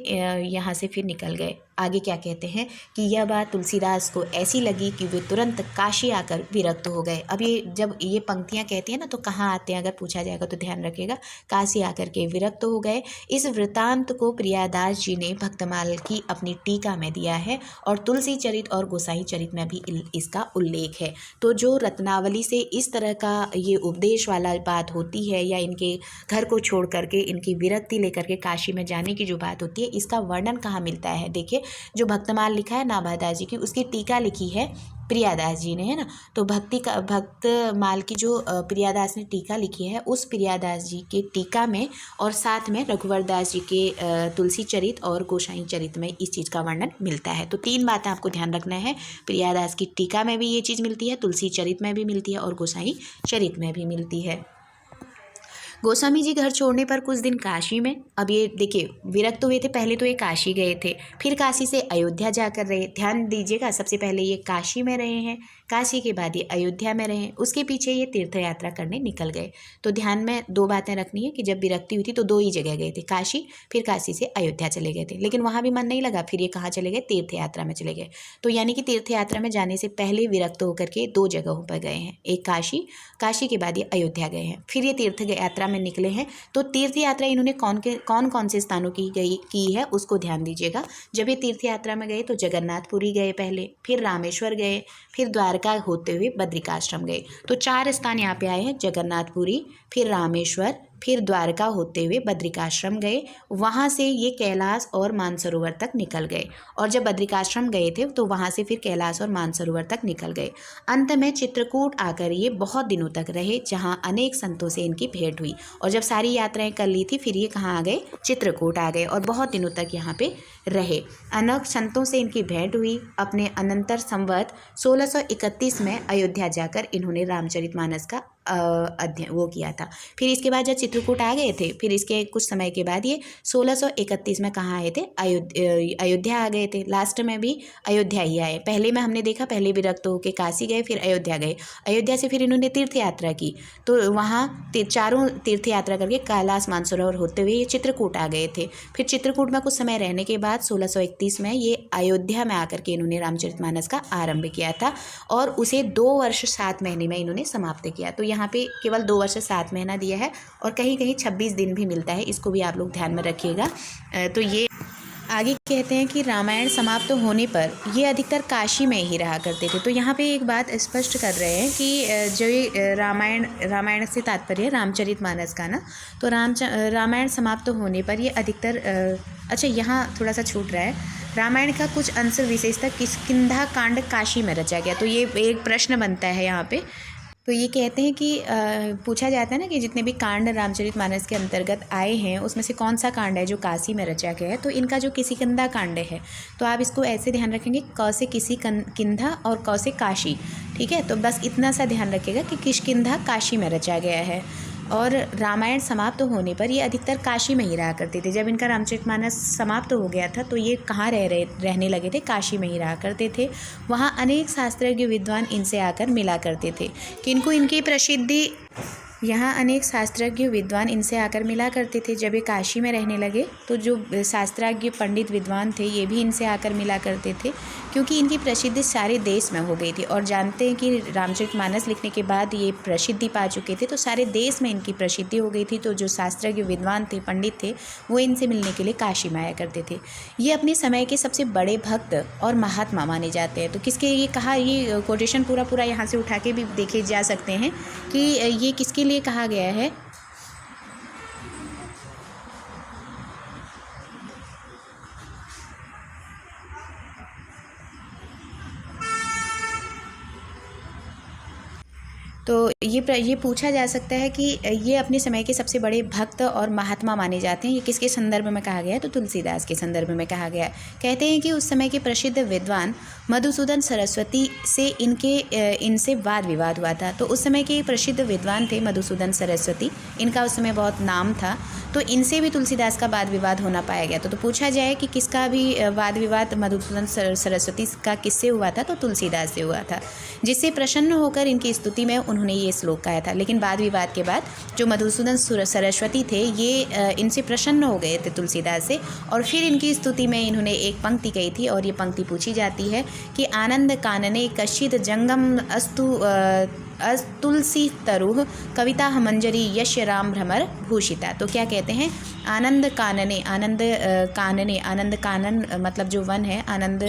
[SPEAKER 1] यहाँ से फिर निकल गए। आगे क्या कहते हैं कि यह बात तुलसीदास को ऐसी लगी कि वे तुरंत काशी आकर विरक्त हो गए। अब ये जब ये पंक्तियाँ कहती हैं ना, तो कहाँ आते हैं अगर पूछा जाएगा तो ध्यान रखिएगा, काशी आकर के विरक्त हो गए। इस वृतांत को प्रियादास जी ने भक्तमाल की अपनी टीका में दिया है, और तुलसी चरित और गोसाई चरित में भी इसका उल्लेख है। तो जो रत्नावली से इस तरह का ये उपदेश वाला बात होती है, या इनके घर को छोड़ करके इनकी विरक्ति लेकर के काशी में जाने की जो बात होती है, इसका वर्णन कहाँ मिलता है। देखिए जो भक्तमाल लिखा है नाभादास जी की, उसकी टीका लिखी है प्रियादास जी ने, है ना। तो भक्तमाल की जो प्रियादास ने टीका लिखी है, उस प्रियादास जी के टीका में और साथ में रघुवर दास जी के तुलसी चरित और गोसाई चरित में इस चीज़ का वर्णन मिलता है। तो 3 बातें आपको ध्यान रखना है, प्रियादास की टीका में भी ये चीज़ मिलती है, तुलसी चरित में भी मिलती है और गोसाई चरित में भी मिलती है। गोस्वामी जी घर छोड़ने पर कुछ दिन काशी में, अब ये देखिए विरक्त हुए थे, पहले तो ये काशी गए थे, फिर काशी से अयोध्या जाकर रहे। ध्यान दीजिएगा, सबसे पहले ये काशी में रहे हैं, काशी के बाद ये अयोध्या में रहे, उसके पीछे ये तीर्थ यात्रा करने निकल गए। तो ध्यान में 2 बातें रखनी है कि जब विरक्ति हुई थी तो 2 ही जगह गए थे, काशी, फिर काशी से अयोध्या चले गए थे, लेकिन वहाँ भी मन नहीं लगा, फिर ये कहाँ चले गए, तीर्थ यात्रा में चले गए। तो यानी कि तीर्थ यात्रा में जाने से पहले विरक्त होकर के 2 जगहों पर गए हैं, एक काशी के बाद ये अयोध्या गए हैं, फिर ये तीर्थ यात्रा में निकले हैं। तो तीर्थ यात्रा इन्होंने कौन से स्थानों की है उसको ध्यान दीजिएगा। जब ये तीर्थ यात्रा में गए तो जगन्नाथपुरी गए पहले, फिर रामेश्वर गए, फिर द्वारका होते हुए बद्रिकाश्रम गए। तो 4 स्थान यहाँ पे आए हैं, जगन्नाथपुरी, फिर रामेश्वर, फिर द्वारका होते हुए बद्रिकाश्रम गए। वहाँ से ये कैलाश और मानसरोवर तक निकल गए, और जब बद्रिकाश्रम गए थे तो वहाँ से फिर कैलाश और मानसरोवर तक निकल गए। अंत में चित्रकूट आकर ये बहुत दिनों तक रहे, जहाँ अनेक संतों से इनकी भेंट हुई। और जब सारी यात्राएं कर ली थी, फिर ये कहाँ आ गए, चित्रकूट आ गए, और बहुत दिनों तक यहाँ पे रहे। अनेक संतों से इनकी भेंट हुई। अपने अनंतर संवत 1631 में अयोध्या जाकर इन्होंने रामचरितमानस का वो किया था। फिर इसके बाद जब चित्रकूट आ गए थे, फिर इसके कुछ समय के बाद ये 1631 में कहाँ आए थे, अयोध्या आ गए थे। लास्ट में भी अयोध्या ही आए। पहले में हमने देखा, पहले विरक्त होकर काशी गए, फिर अयोध्या गए। अयोध्या से फिर इन्होंने तीर्थ यात्रा की, तो वहाँ चारों तीर्थ यात्रा करके कैलाश मानसरोवर होते हुए ये चित्रकूट आ गए थे। फिर चित्रकूट में कुछ समय रहने के बाद 1631 में ये अयोध्या में आकर के इन्होंने रामचरितमानस का आरंभ किया था और उसे 2 वर्ष 7 महीने में इन्होंने समाप्त किया। तो यहाँ पे केवल 2 वर्ष 7 महीना दिया है और कहीं कहीं 26 दिन भी मिलता है, इसको भी आप लोग ध्यान में रखिएगा। तो ये आगे कहते हैं कि रामायण समाप्त होने पर ये अधिकतर काशी में ही रहा करते थे। तो यहाँ पे एक बात स्पष्ट कर रहे हैं कि जो ये रामायण से तात्पर्य है रामचरितमानस का ना, तो रामायण समाप्त होने पर ये अधिकतर अच्छा यहाँ थोड़ा सा छूट रहा है, रामायण का कुछ अंश विशेषतः किष्किंधा कांड काशी में रचा गया। तो ये एक प्रश्न बनता है यहाँ पे। तो ये कहते हैं कि पूछा जाता है ना कि जितने भी कांड रामचरितमानस के अंतर्गत आए हैं उसमें से कौन सा कांड है जो काशी में रचा गया है। तो इनका जो किष्किंधा कांड है, तो आप इसको ऐसे ध्यान रखेंगे, क से किष्किंधा और क से काशी, ठीक है। तो बस इतना सा ध्यान रखिएगा कि किष्किंधा काशी में रचा गया है। और रामायण समाप्त होने पर ये अधिकतर काशी में ही रहा करते थे। जब इनका रामचरितमानस समाप्त हो गया था तो ये कहाँ रहने लगे थे, काशी में ही रहा करते थे। वहाँ अनेक शास्त्रज्ञ विद्वान इनसे आकर मिला करते थे। किनको इनकी प्रसिद्धि, यहाँ अनेक शास्त्रज्ञ विद्वान इनसे आकर मिला करते थे। जब ये काशी में रहने लगे तो जो शास्त्रज्ञ पंडित विद्वान थे ये भी इनसे आकर मिला करते थे, क्योंकि इनकी प्रसिद्धि सारे देश में हो गई थी। और जानते हैं कि रामचरितमानस लिखने के बाद ये प्रसिद्धि पा चुके थे, तो सारे देश में इनकी प्रसिद्धि हो गई थी। तो जो शास्त्रज्ञ विद्वान थे, पंडित थे, वो इनसे मिलने के लिए काशी में आया करते थे। ये अपने समय के सबसे बड़े भक्त और महात्मा माने जाते हैं। तो किसके ये कहा, ये कोटेशन पूरा यहाँ से उठा के भी देखे जा सकते हैं कि ये किसके लिए कहा गया है। तो ये पूछा जा सकता है कि ये अपने समय के सबसे बड़े भक्त और महात्मा माने जाते हैं। ये किसके संदर्भ में कहा गया है, तो तुलसीदास के संदर्भ में कहा गया है। कहते हैं कि उस समय के प्रसिद्ध विद्वान मधुसूदन सरस्वती से इनसे वाद विवाद हुआ था। तो उस समय के प्रसिद्ध विद्वान थे मधुसूदन सरस्वती, इनका उस समय बहुत नाम था। तो इनसे भी तुलसीदास का वाद विवाद होना पाया गया। तो पूछा जाए कि किसका भी वाद विवाद मधुसूदन सरस्वती का किससे हुआ था, तो तुलसीदास से हुआ था, जिससे प्रसन्न होकर इनकी स्तुति में उन्होंने ये श्लोक गाया था। लेकिन वाद विवाद के बाद जो मधुसूदन सरस्वती थे ये इनसे प्रसन्न हो गए थे तुलसीदास से, और फिर इनकी स्तुति में इन्होंने एक पंक्ति कही थी। और ये पंक्ति पूछी जाती है कि आनंद कानने कश्चित जंगम तुलसी तरुह कविता मंजरी यश राम भ्रमर भूषिता। तो क्या कहते हैं, आनंद कानने, आनंद कानन मतलब जो वन है, आनंद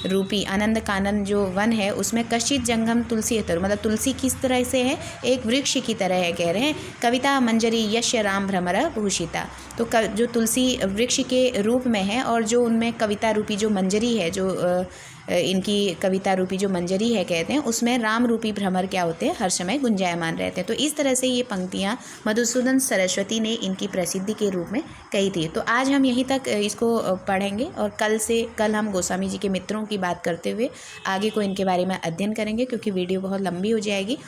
[SPEAKER 1] रूपी आनंद कानन जो वन है उसमें कश्चित जंगम तुलसी तरु, मतलब तुलसी किस तरह से है, एक वृक्ष की तरह है। कह रहे हैं कविता मंजरी यश राम भ्रमर भूषिता। तो जो तुलसी वृक्ष के रूप में है और जो उनमें कविता रूपी जो मंजरी है, जो इनकी कविता रूपी जो मंजरी है कहते हैं, उसमें राम रूपी भ्रमर क्या होते हैं, हर समय गुंजायमान रहते हैं। तो इस तरह से ये पंक्तियाँ मधुसूदन सरस्वती ने इनकी प्रसिद्धि के रूप में कही थी। तो आज हम यहीं तक इसको पढ़ेंगे और कल हम गोस्वामी जी के मित्रों की बात करते हुए आगे को इनके बारे में अध्ययन करेंगे, क्योंकि वीडियो बहुत लंबी हो जाएगी।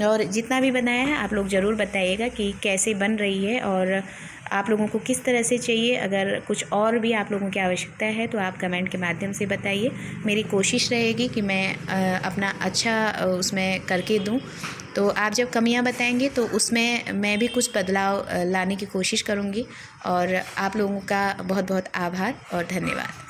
[SPEAKER 1] और जितना भी बनाया है आप लोग ज़रूर बताइएगा कि कैसे बन रही है और आप लोगों को किस तरह से चाहिए। अगर कुछ और भी आप लोगों की आवश्यकता है तो आप कमेंट के माध्यम से बताइए। मेरी कोशिश रहेगी कि मैं अपना अच्छा उसमें करके दूं। तो आप जब कमियां बताएंगे तो उसमें मैं भी कुछ बदलाव लाने की कोशिश करूंगी। और आप लोगों का बहुत बहुत आभार और धन्यवाद।